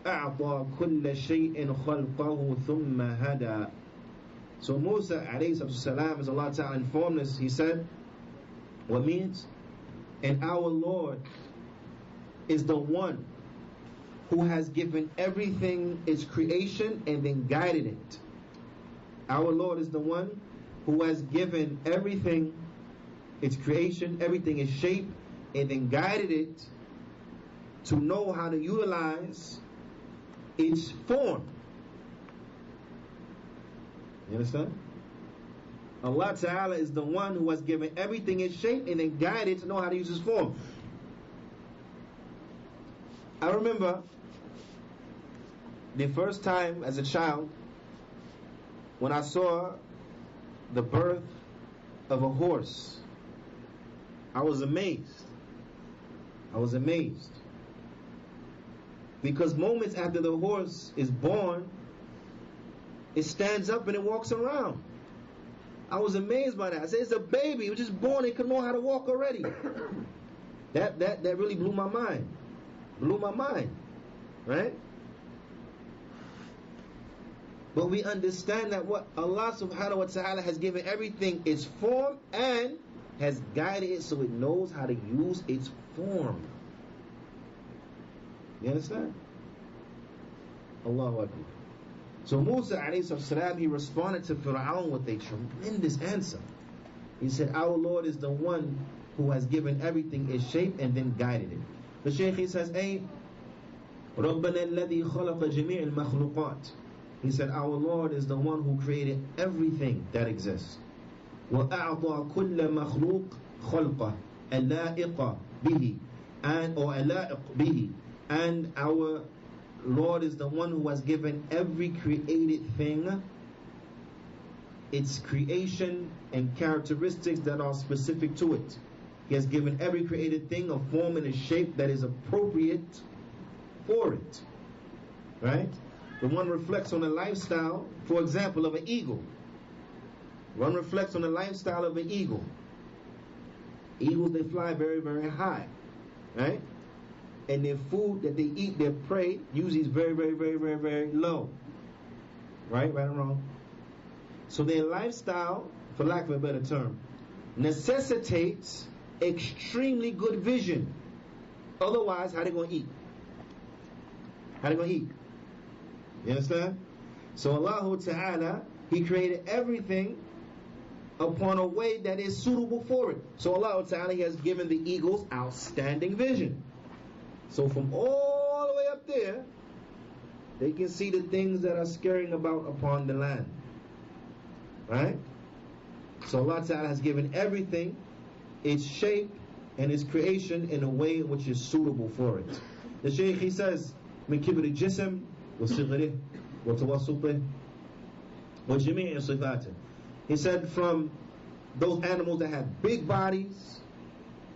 أعطى كل شيء خلقه ثم هدى. So Musa alayhi salam, as Allah Ta'ala informed us, he said, what means? And our Lord is the one who has given everything its creation and then guided it. Our Lord is the one who has given everything its creation, everything its shape, and then guided it to know how to utilize its form. You understand? Allah Ta'ala is the one who has given everything its shape and then guided it to know how to use its form. I remember the first time as a child when I saw the birth of a horse. I was amazed. Because moments after the horse is born, it stands up and it walks around. I was amazed by that. I said, it's a baby. It was just born. It could know how to walk already. That really blew my mind. Right? But we understand that what Allah subhanahu wa ta'ala has given everything its form and has guided it so it knows how to use its form. You understand? Allahu Akbar. So Musa alayhi salam, he responded to Fir'aun with a tremendous answer. He said, our Lord is the one who has given everything its shape and then guided it. The Shaykh, he says, رَبَّنَا الَّذِي خَلَقَ جَمِيعَ الْمَخْلُقَاتِ. He said, our Lord is the one who created everything that exists. وَأَعْطَى كُلَّ مَخْلُوقٍ خَلْقَهُ اللَّائِقَ بِهِ and our Lord is the one who has given every created thing its creation and characteristics that are specific to it. He has given every created thing a form and a shape that is appropriate for it. Right? The one reflects on the lifestyle, for example, of an eagle. One reflects on the lifestyle of an eagle. Eagles, they fly very, very high. Right? And their food that they eat, their prey, usually is very, very, very, very, very low. Right? Right or wrong? So their lifestyle, for lack of a better term, necessitates extremely good vision. Otherwise, how they going to eat? How they going to eat? You understand? So Allah Ta'ala, He created everything upon a way that is suitable for it. So Allah Ta'ala, He has given the eagles outstanding vision. So from all the way up there, they can see the things that are scurrying about upon the land. Right? So Allah Ta'ala has given everything its shape and its creation in a way which is suitable for it. The Shaykh, he says, من كبر الجسم وصغره وتوسطه وجميع صفاته. He said, from those animals that have big bodies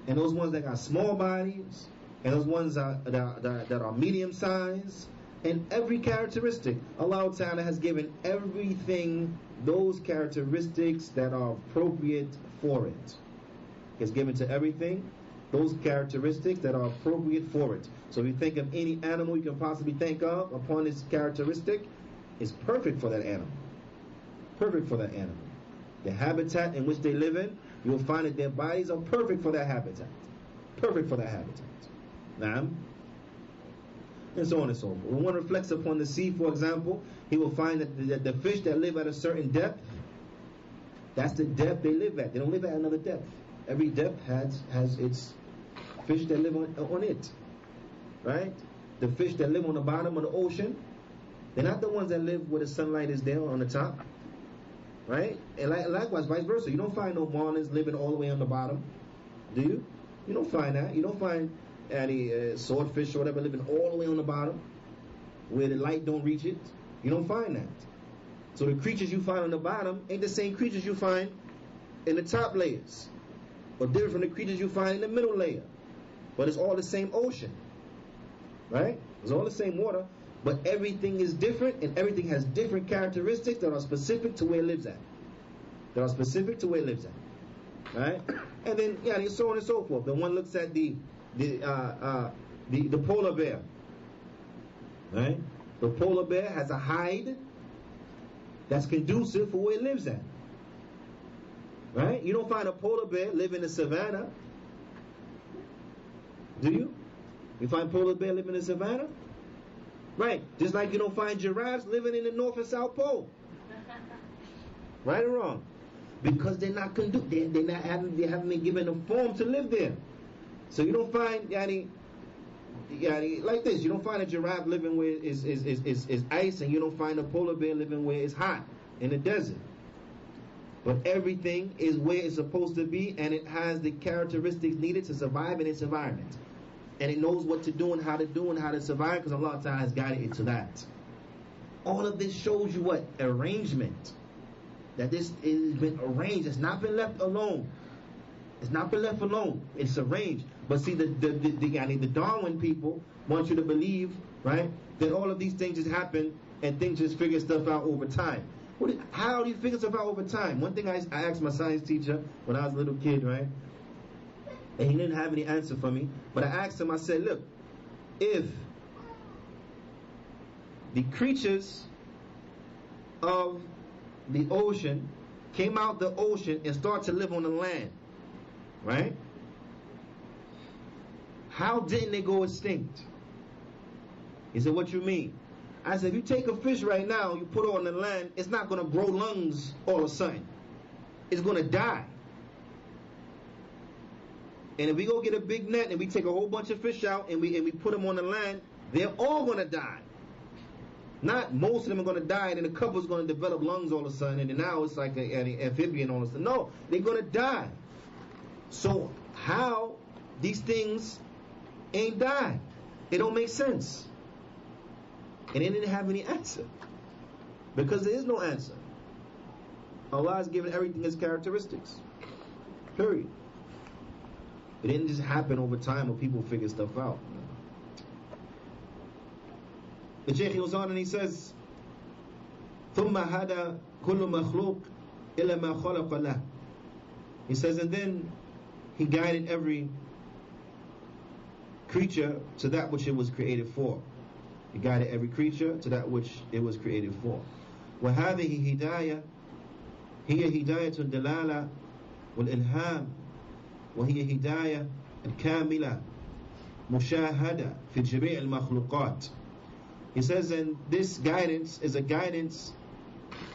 and those ones that got small bodies and those ones that are medium size, and every characteristic, Allah Ta'ala has given everything those characteristics that are appropriate for it. He has given to everything those characteristics that are appropriate for it. So if you think of any animal you can possibly think of upon its characteristic, it's perfect for that animal. Perfect for that animal. The habitat in which they live in, you'll find that their bodies are perfect for that habitat. Perfect for that habitat. Naam. And so on and so forth. When one reflects upon the sea, for example, he will find that the fish that live at a certain depth, that's the depth they live at. They don't live at another depth. Every depth has its fish that live on it. Right? The fish that live on the bottom of the ocean, they're not the ones that live where the sunlight is there on the top. Right? And likewise, vice versa. You don't find no marlins living all the way on the bottom. Do you? You don't find that. You don't find any swordfish or whatever living all the way on the bottom where the light don't reach it. You don't find that. So the creatures you find on the bottom ain't the same creatures you find in the top layers, or different from the creatures you find in the middle layer. But it's all the same ocean. Right? It's all the same water, but everything is different, and everything has different characteristics that are specific to where it lives at. That are specific to where it lives at. Right? And then, so on and so forth. The one looks at the polar bear. Right? The polar bear has a hide that's conducive for where it lives at. Right? You don't find a polar bear live in the savannah. Do you? You find polar bear living in the savannah? Right. Just like you don't find giraffes living in the North and South Pole. Right or wrong? Because they're not they haven't been given a form to live there. So you don't find like this. You don't find a giraffe living where is ice, and you don't find a polar bear living where it's hot in the desert. But everything is where it's supposed to be, and it has the characteristics needed to survive in its environment. And it knows what to do and how to survive, because Allah Ta'ala has guided it to that. All of this shows you what? Arrangement. That this has been arranged. It's not been left alone. It's not been left alone. It's arranged. But see, the Darwin people want you to believe, right, that all of these things just happen and things just figure stuff out over time. How do you figure stuff out over time? One thing I asked my science teacher when I was a little kid, right, and he didn't have any answer for me, but I asked him, I said, look, if the creatures of the ocean came out the ocean and started to live on the land, right? How didn't they go extinct? He said, what you mean? I said, if you take a fish right now, you put it on the land, it's not going to grow lungs all of a sudden. It's going to die. And if we go get a big net and we take a whole bunch of fish out and we put them on the land, they're all going to die. Not most of them are going to die, and then a couple is going to develop lungs all of a sudden, and then now it's like an amphibian all of a sudden. No, they're going to die. So how these things ain't die? It don't make sense. And they didn't have any answer, because there is no answer. Allah has given everything its characteristics. Period. It didn't just happen over time when people figure stuff out. The Shaykh goes on and he says, ثُمَّ هَدَى كُلُّ مَخْلُوقٍ إِلَّا مَا خَلَقَ لَهُ. He says, and then he guided every creature to that which it was created for. He guided every creature to that which it was created for. وَهَذِهِ هِدَايَةٌ هي هداية الدلالة والإلهام وهي هداية الكاملة مشاهدة في جميع المخلوقات. He says, and this guidance is a guidance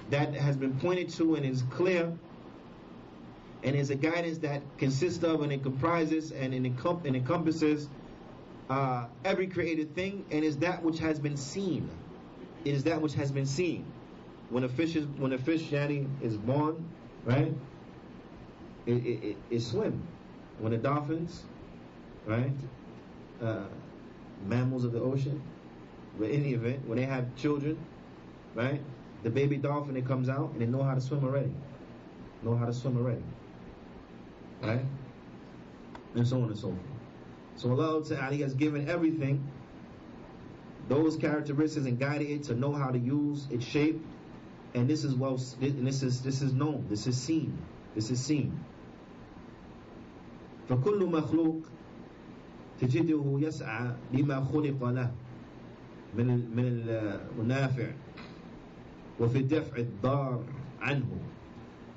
that has been pointed to and is clear, and is a guidance that consists of and it comprises and it encompasses every created thing, and is that which has been seen. It is that which has been seen. When a fish Juyaanee is born, right? It swim. When the dolphins, right? Mammals of the ocean. But in any event, when they have children, right? The baby dolphin, it comes out and they know how to swim already. Right? And so on and so forth. So Allah Ta'ala has given everything those characteristics and guided it to know how to use its shape. And this is this is known, this is seen. فكل مخلوق تجده يسعى لما خلق له من المنافع وفي دفع الضار عنه.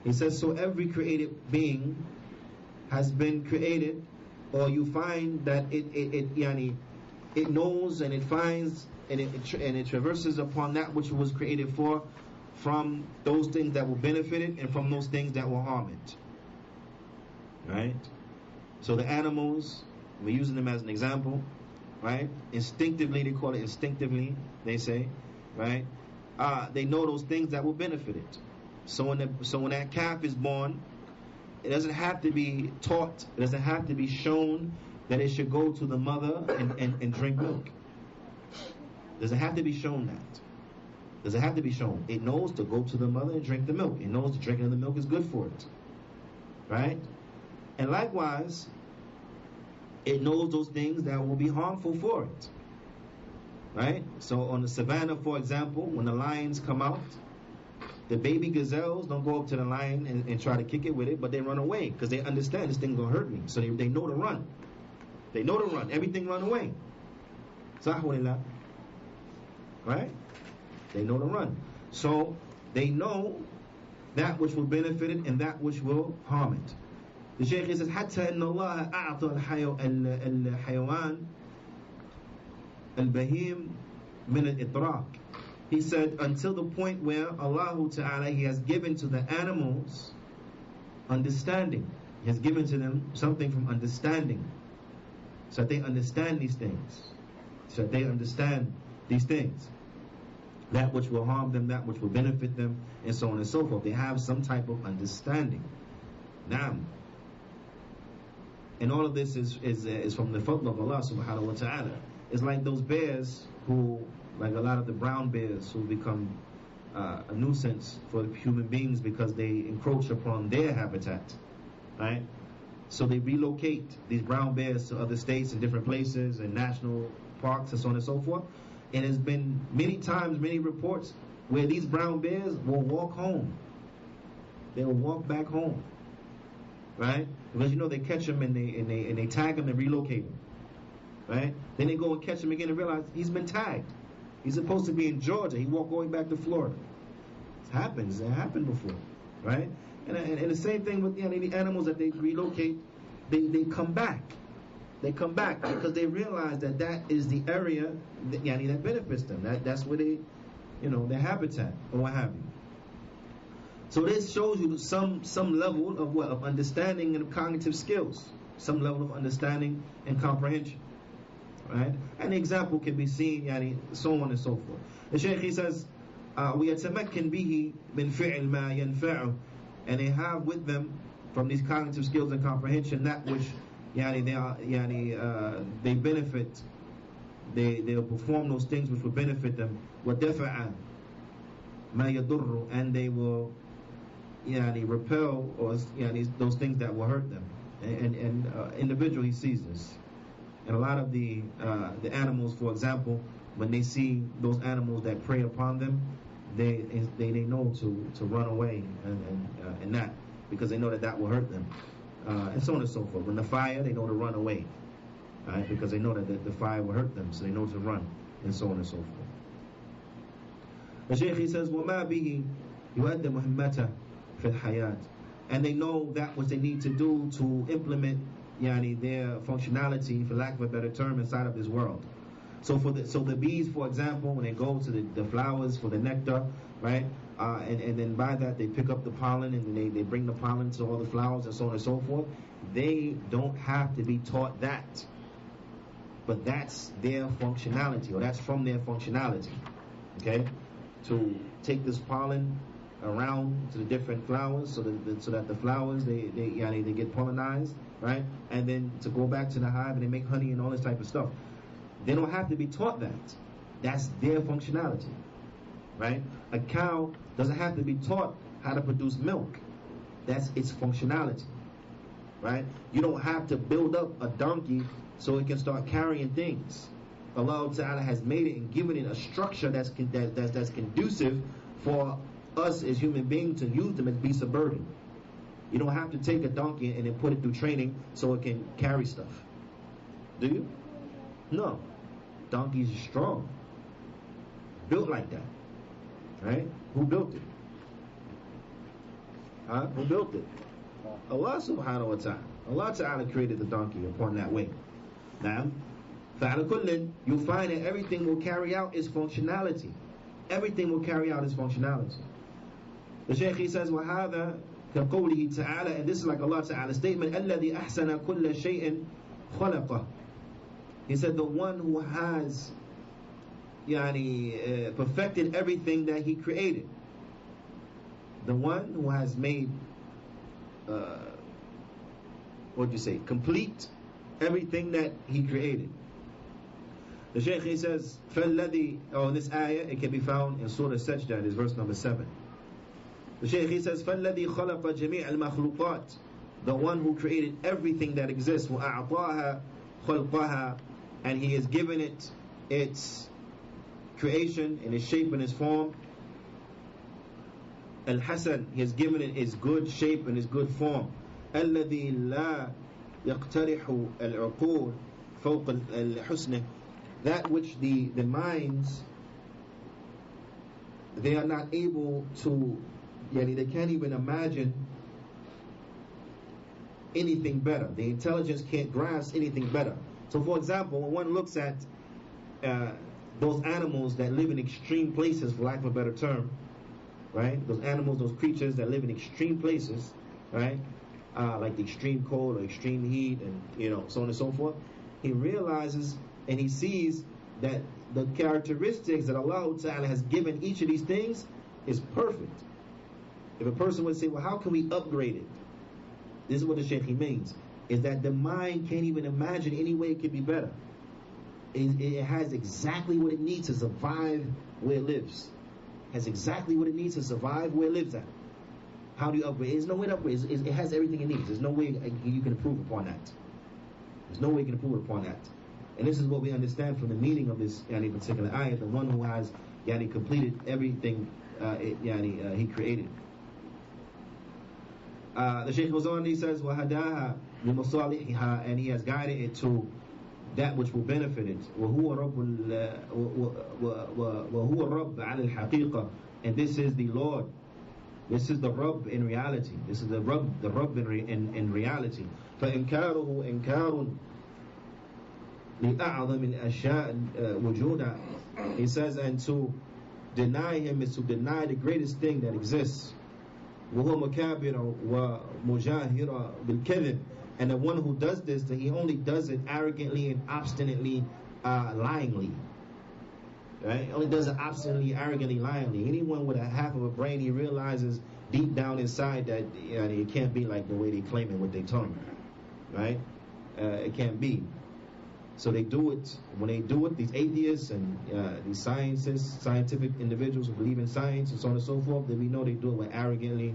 He says, so every created being has been created, or you find that it knows and it finds and it traverses upon that which it was created for, from those things that will benefit it and from those things that will harm it. Right? So the animals, we're using them as an example, right? Instinctively, they call it instinctively, they say, right? They know those things that will benefit it. So when that calf is born, it doesn't have to be taught, it doesn't have to be shown that it should go to the mother and drink milk. Doesn't have to be shown that. Doesn't have to be shown. It knows to go to the mother and drink the milk. It knows the drinking of the milk is good for it. Right? And likewise, it knows those things that will be harmful for it. Right? So on the savannah, for example, when the lions come out, the baby gazelles don't go up to the lion and try to kick it with it, but they run away because they understand this thing's going to hurt me. So they know to run. They know to run. Everything run away. Sahwalillah. Right? They know to run. So they know that which will benefit it and that which will harm it. The Shaykh says, حتى إن الله أعطى الحيوان البهيم من الإطراق. He said, until the point where Allah Ta'ala, He has given to the animals understanding. He has given to them something from understanding, so that they understand these things. That which will harm them, that which will benefit them, and so on and so forth. They have some type of understanding. Naam. And all of this is from the fadl of Allah subhanahu wa ta'ala. It's like those bears who, like a lot of the brown bears who become a nuisance for human beings because they encroach upon their habitat. Right? So they relocate these brown bears to other states and different places and national parks and so on and so forth. And there's been many times, many reports where these brown bears will walk home. They will walk back home. Right? Because they catch them and they tag them and relocate them. Right? Then they go and catch him again and realize he's been tagged. He's supposed to be in Georgia. He walked going back to Florida. It happens. It happened before. Right? And the same thing with the animals that they relocate, they come back. they come back because they realize that that is the area that benefits them. That's where they, their habitat or what have you. So this shows you some level of what? Of understanding and cognitive skills, some level of understanding and comprehension. Right? An example can be seen, so on and so forth. The Shaykh, he says, وَيَتَمَكِّنْ بِهِ مِنْ فِعْلِ مَا يَنْفَعُ, and they have with them from these cognitive skills and comprehension that which they benefit, they'll perform those things which will benefit them. وَدَفَعَ مَا يَضُرُّ, and they will repel or those things that will hurt them. And individual, he sees this. And a lot of the animals, for example, when they see those animals that prey upon them, they know to run away and not, because they know that will hurt them, and so on and so forth. When the fire, they know to run away, right? Because they know that the fire will hurt them, so they know to run, and so on and so forth. The Shaykh, he says, وَمَا بِهِ يُؤَدَّ مُهِمَّتَهُ فِي الْحَيَاةِ, and they know that what they need to do to implement their functionality, for lack of a better term, inside of this world. So the bees, for example, when they go to the flowers for the nectar, right, and then by that they pick up the pollen, and then they bring the pollen to all the flowers, and so on and so forth. They don't have to be taught that, but that's their functionality, or that's from their functionality. Okay, to take this pollen around to the different flowers, so that the flowers they get pollinized, right, and then to go back to the hive and they make honey and all this type of stuff. They don't have to be taught that. That's their functionality, right? A cow doesn't have to be taught how to produce milk. That's its functionality, right? You don't have to build up a donkey so it can start carrying things. Allah Ta'ala has made it and given it a structure that's conducive for us as human beings to use them as beasts of burden. You don't have to take a donkey and then put it through training so it can carry stuff. Do you? No. Donkeys are strong. Built like that. Right? Who built it? Who built it? Allah subhanahu wa ta'ala. Allah ta'ala created the donkey upon that way. Now, فَعَلَى كُلٍّ, you'll find that everything will carry out its functionality. Everything will carry out its functionality. The Shaykh, he says, وَهَذَا كَقَوْلِهِ تَعَالَى, and this is like Allah Ta'ala's statement, الَّذِي أَحْسَنَ كُلَّ شَيْءٍ خَلَقَهُ. He said, the one who has perfected everything that he created. The one who has made complete everything that he created. The Shaykh, he says, فَالَّذِي, this ayah, it can be found in Surah Sajdah, it is verse number 7. The Shaykh, he says, فَالَّذِي خَلَقَ جَمِيعَ الْمَخْلُوقَاتِ, the one who created everything that exists, وَأَعْطَاهَا خَلْقَهَا, and he has given it its creation and its shape and its form. Al-Hasan, he has given it its good shape and its good form. الَّذِي لَا يَقْتَرِحُ الْعُقُولِ فَوْقَ الْحُسْنِ, that which the minds, they are not able to, they can't even imagine anything better. The intelligence can't grasp anything better. So for example, when one looks at those animals that live in extreme places, for lack of a better term, right? Those animals, those creatures that live in extreme places, right? Like the extreme cold or extreme heat, and so on and so forth. He realizes and he sees that the characteristics that Allah Ta'ala has given each of these things is perfect. If a person would say, well, how can we upgrade it? This is what the Shaykh means, is that the mind can't even imagine any way it could be better. It has exactly what it needs to survive where it lives. It has exactly what it needs to survive where it lives at. How do you upgrade? There's no way to upgrade. It has everything it needs. There's no way you can improve upon that. There's no way you can improve upon that. And this is what we understand from the meaning of this particular ayah. The one who has completed everything he created. The Shaykh goes on, he says, وَهَدَاهَا لِمَصَالِحِهَا, and he has guided it to that which will benefit it. وَهُوَ الرَّبُّ عَلَى الْحَقِيقَةِ, and this is the Lord. This is the Rabb in reality. This is the Rabb in reality. فَإِنْكَارُهُ إِنْكَارٌ لأعظم الأشياء وجودا. He says, and to deny him is to deny the greatest thing that exists. وهو مكابر ومجاهر بالكذب. And the one who does this, that he only does it arrogantly and obstinately, lyingly. Right? He only does it obstinately, arrogantly, lyingly. Anyone with a half of a brain, he realizes deep down inside that it can't be like the way they claim it with their tongue. Right? It can't be. So they do it. When they do it, these atheists and these scientists, scientific individuals who believe in science and so on and so forth, then we know they do it with arrogantly,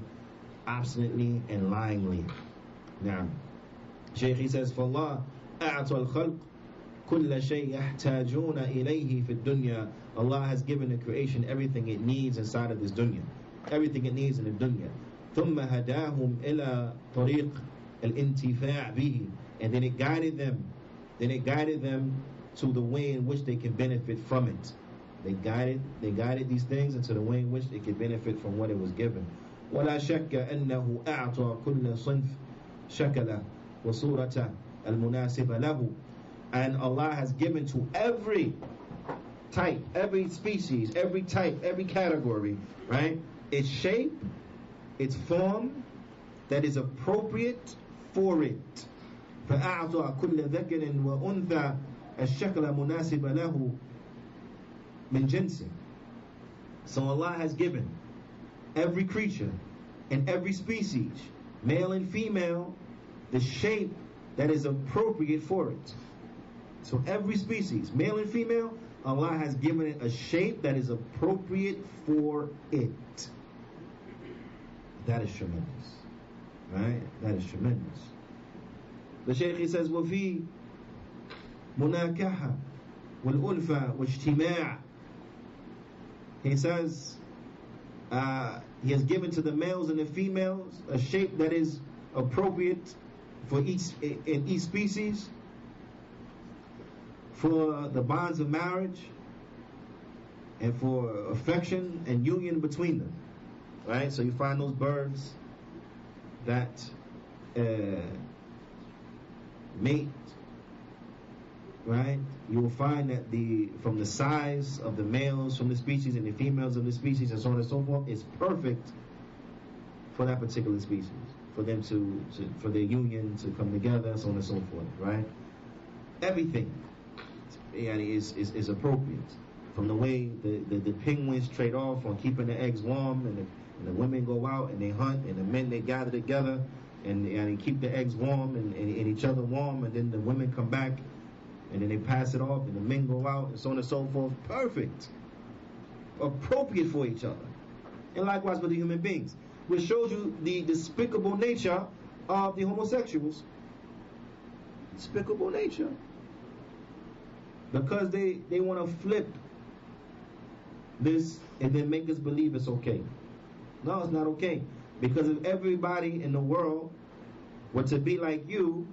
obstinately, and lyingly. Now, Shaykh, he says, فَاللَّهُ أَعْطَى الْخَلْقِ كُلَّ شَيْءٍ يَحْتَاجُونَ إِلَيْهِ فِي الدُّنْيَا. Allah has given the creation everything it needs inside of this dunya. Everything it needs in the dunya. ثُمَّ هَدَاهُمْ إِلَى طَرِيقِ الْإِنْتِفَاعِ بِهِ. And then it guided them. To the way in which they can benefit from it. They guided these things into the way in which they can benefit from what it was given. وَلَا شَكَّ أَنَّهُ أَعْطَى كُلَّ صِنْفٍ شَكَلَ وَصُورَةً الْمُنَاسِبَ لَهُ. And Allah has given to every type, every species, every type, every category, right, its shape, its form that is appropriate for it. فأعطى كل ذكر وأنثى الشكل مناسب له من جنسه. So Allah has given every creature and every species, male and female, the shape that is appropriate for it. So every species, male and female, Allah has given it a shape that is appropriate for it. That is tremendous. Right? That is tremendous. The Shaykh, he says, وَفِي مُنَاكَحَةٍ وَالْأُلْفَةِ وَاجْتِمَاعٍ. He says, he has given to the males and the females a shape that is appropriate for each species, for the bonds of marriage, and for affection and union between them. Right? So you find those birds that mate, right? You will find that from the size of the males from the species and the females of the species and so on and so forth is perfect for that particular species, for them for their union to come together, so on and so forth, right? Everything is appropriate. From the way the penguins trade off on keeping the eggs warm, and the women go out and they hunt, and the men, they gather together and they keep the eggs warm and each other warm, and then the women come back and then they pass it off and the men go out and so on and so forth. Perfect. Appropriate for each other. And likewise with the human beings, which shows you the despicable nature of the homosexuals. Despicable nature. Because they want to flip this and then make us believe it's okay. No, it's not okay. Because if everybody in the world were to be like you,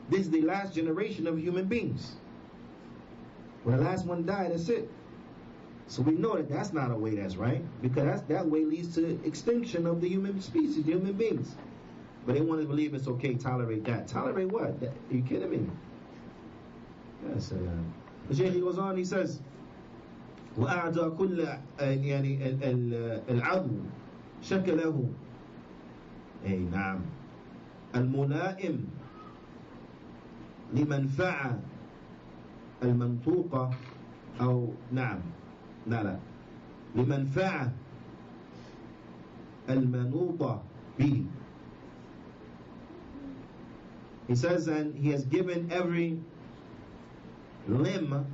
this is the last generation of human beings. When the last one died, that's it. So we know that that's not a way that's right, because that way leads to extinction of the human species, the human beings. But they want to believe it's okay, tolerate that. Tolerate what? Are you kidding me? Yes. The Shaykh, he goes on, he says, وَأَعْدَى كُلَّ الْعَضُوِ شَكَلَهُ أي نعم الملائم لمنفعة المنطوقة أو نعم لا لمنفعة المنوطة به. He says, and he has given every limb,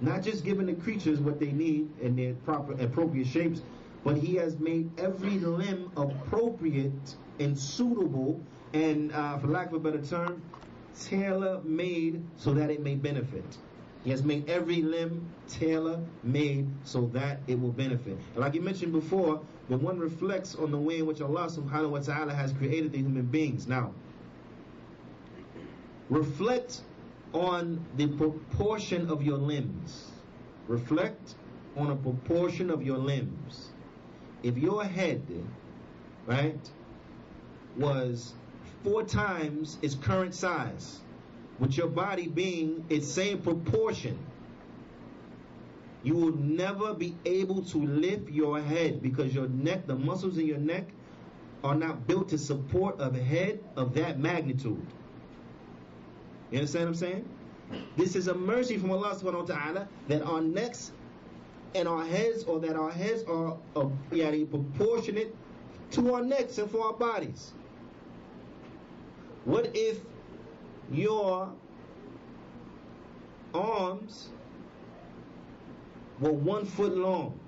not just given the creatures what they need in their appropriate shapes, but he has made every limb appropriate and suitable and, for lack of a better term, tailor-made so that it may benefit. He has made every limb tailor-made so that it will benefit. And like you mentioned before, when one reflects on the way in which Allah subhanahu wa ta'ala has created the human beings. Now, reflect on the proportion of your limbs. Reflect on a proportion of your limbs. If your head, right, was 4 times its current size, with your body being its same proportion, you will never be able to lift your head, because your neck, the muscles in your neck, are not built to support a head of that magnitude. You understand what I'm saying? This is a mercy from Allah subhanahu wa ta'ala, that our necks and our heads, or that our heads are proportionate to our necks and for our bodies. What if your arms were 1 foot long?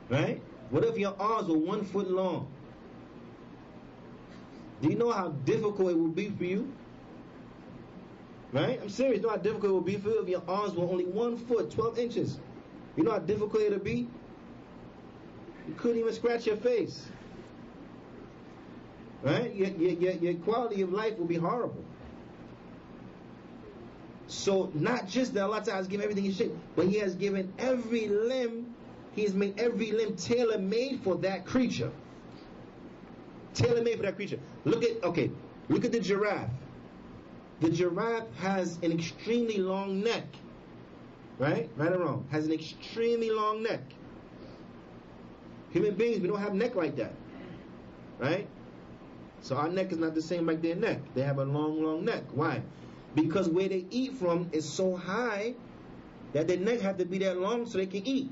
Right? What if your arms were 1 foot long? Do you know how difficult it would be for you? Right? I'm serious. You know how difficult it would be for you if your arms were only 1 foot, 12 inches? You know how difficult it would be? You couldn't even scratch your face. Right? Your quality of life will be horrible. So, not just that Allah Ta'ala has given everything in shape, but He has given every limb, He has made every limb tailor-made for that creature. Tailor-made for that creature. Look at the giraffe. The giraffe has an extremely long neck. Right? Right or wrong? Has an extremely long neck. Human beings, we don't have neck like that. Right? So our neck is not the same like their neck. They have a long, long neck. Why? Because where they eat from is so high that their neck have to be that long so they can eat.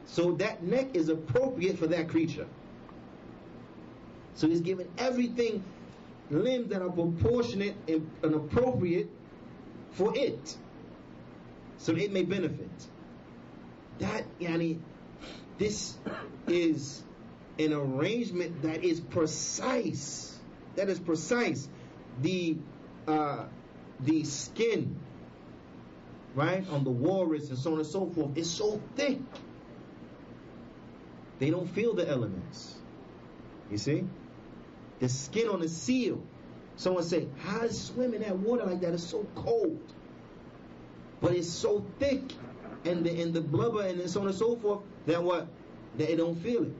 So that neck is appropriate for that creature. So He's given everything, limbs that are proportionate and appropriate for it, so it may benefit. This is an arrangement that is precise. That is precise. The skin, right, on the walrus and so on and so forth, is so thick. They don't feel the elements. You see? The skin on the seal. Someone say, how does swim in that water like that? It's so cold. But it's so thick, and the blubber and so on and so forth, that it don't feel it.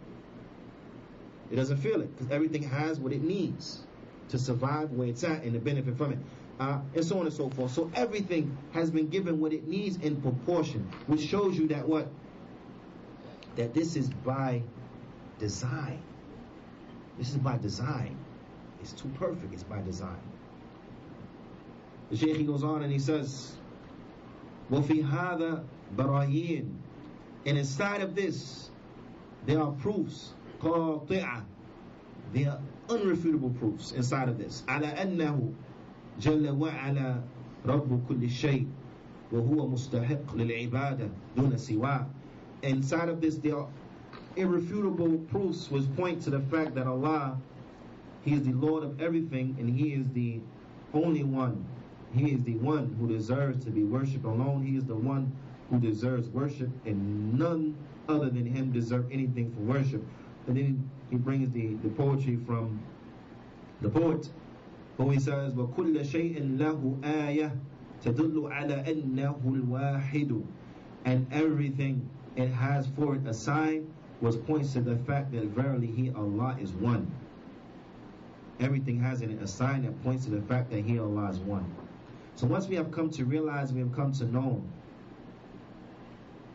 It doesn't feel it, because everything has what it needs to survive where it's at and to benefit from it. And so on and so forth. So everything has been given what it needs in proportion, which shows you that that this is by design. This is by design. It's too perfect. It's by design. The Shaykh, he goes on and he says, وَفِي هَذَا بَرَاهِينَ, and inside of this there are proofs, قَاطِعَةً, there are unrefutable proofs inside of this, عَلَى أَنَّهُ جَلَّ وَعَلَى رَبُّ كُلِّ شَيْءٍ وَهُوَ مُسْتَحِقٌ لِلْعِبَادَةِ دُونَ سِوَاهُ. Inside of this there are irrefutable proofs which point to the fact that Allah, He is the Lord of everything, and He is the only one. He is the one who deserves to be worshipped alone. He is the one who deserves worship, and none other than Him deserve anything for worship. And then he brings the poetry from the poet, who he says, وَكُلَّ شَيْءٍ لَهُ آيَةٌ تَدُلُّ عَلَى أَنَّهُ الْوَاحِدُ, and everything it has for it a sign which points to the fact that verily He, Allah, is one. Everything has in it a sign that points to the fact that He, Allah, is one. So once we have come to realize, we have come to know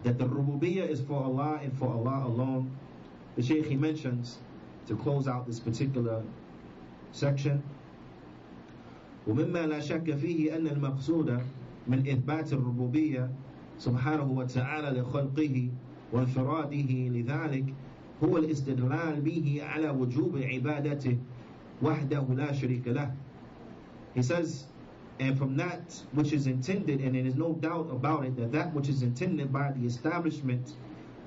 that the rububiyyah is for Allah and for Allah alone, the Shaykh, he mentions, to close out this particular section, ومما لا شك فيه أن المقصود من إثبات الربوبية سبحانه وتعالى لخلقه وانفراده لذلك هو الاستدلال به على وجوب عبادته وحده لا شريك له. He says, and from that which is intended, and there is no doubt about it, that which is intended by the establishment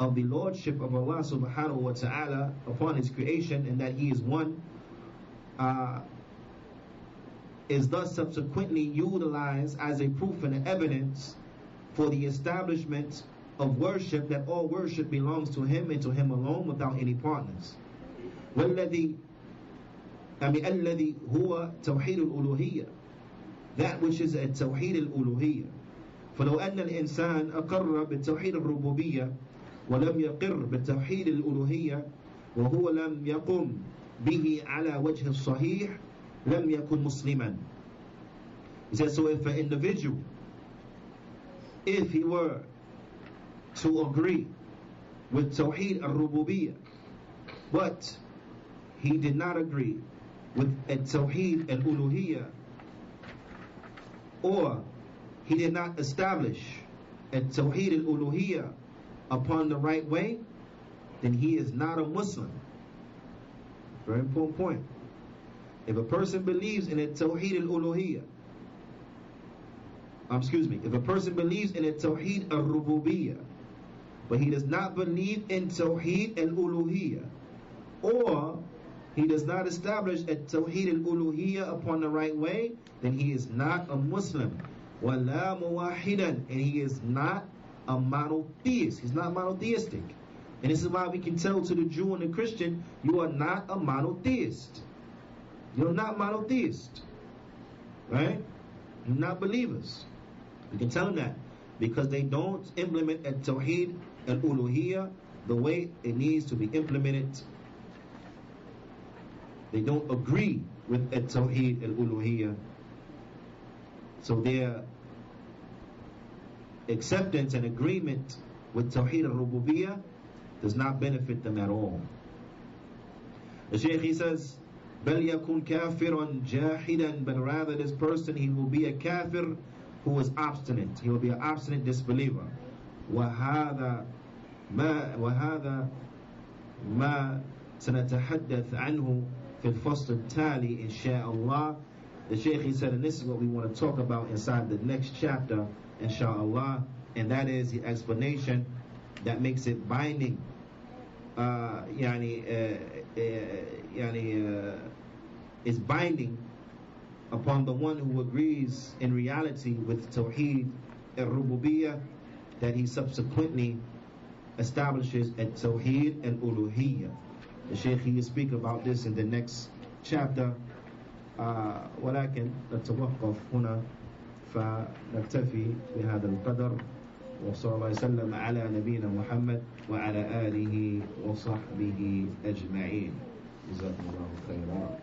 of the lordship of Allah subhanahu wa ta'ala upon His creation, and that He is one, is thus subsequently utilized as a proof and an evidence for the establishment of worship, that all worship belongs to Him and to Him alone without any partners. الذي هو توحيد الألوهية, that which is a Tawheed al-Uluhiyya. فلو أن الإنسان أقر بالتوحيد الربوبية ولم يقر بالتوحيد الألوهية وهو لم يقم به على وجه الصحيح لم يكن مسلما. He says, so if an individual, if he were to agree with Tawheed al-Rububiyyah, but he did not agree with Tawheed al-Uluhiyyah, or he did not establish Tawheed al-Uluhiyyah upon the right way, then he is not a Muslim. Very important point. If a person believes in Tawheed al-Uluhiyyah, if a person believes in Tawheed al-Rububiyyah, but he does not believe in Tawheed al-Uluhiyyah, or he does not establish Tawheed al-Uluhiyyah upon the right way, then he is not a Muslim. وَلَا مُوَاحِدًا, and he is not a monotheist. He's not monotheistic. And this is why we can tell to the Jew and the Christian, you are not a monotheist. You're not monotheist. Right? You're not believers. We can tell them that because they don't implement Tawheed al-Uluhiyyah the way it needs to be implemented. They don't agree with Tawheed al-Uluhiyyah. So their acceptance and agreement with Tawheed al-Rububiyyah does not benefit them at all. The Shaykh, he says, بَلْ يَكُنْ كَافِرًا جَاحِدًا, but rather this person, he will be a kafir who is obstinate. He will be an obstinate disbeliever. وَهَذَا مَا سَنَتَحَدَّثْ عَنْهُ فِي الْفَصْلِ التَّالِي إِنْ شَاءَ اللَّهِ. The Shaykh, he said, and this is what we want to talk about inside the next chapter, inshallah, and that is the explanation that makes it binding, is binding upon the one who agrees in reality with Tawheed al-Rububiyyah, that he subsequently establishes at Tawheed al-Uluhiyyah. The Shaykh, he will speak about this in the next chapter. ولكن نتوقف هنا فنكتفي بهذا القدر، وصلى الله وسلم على نبينا محمد وعلى آله وصحبه أجمعين. جزاكم الله خيرا.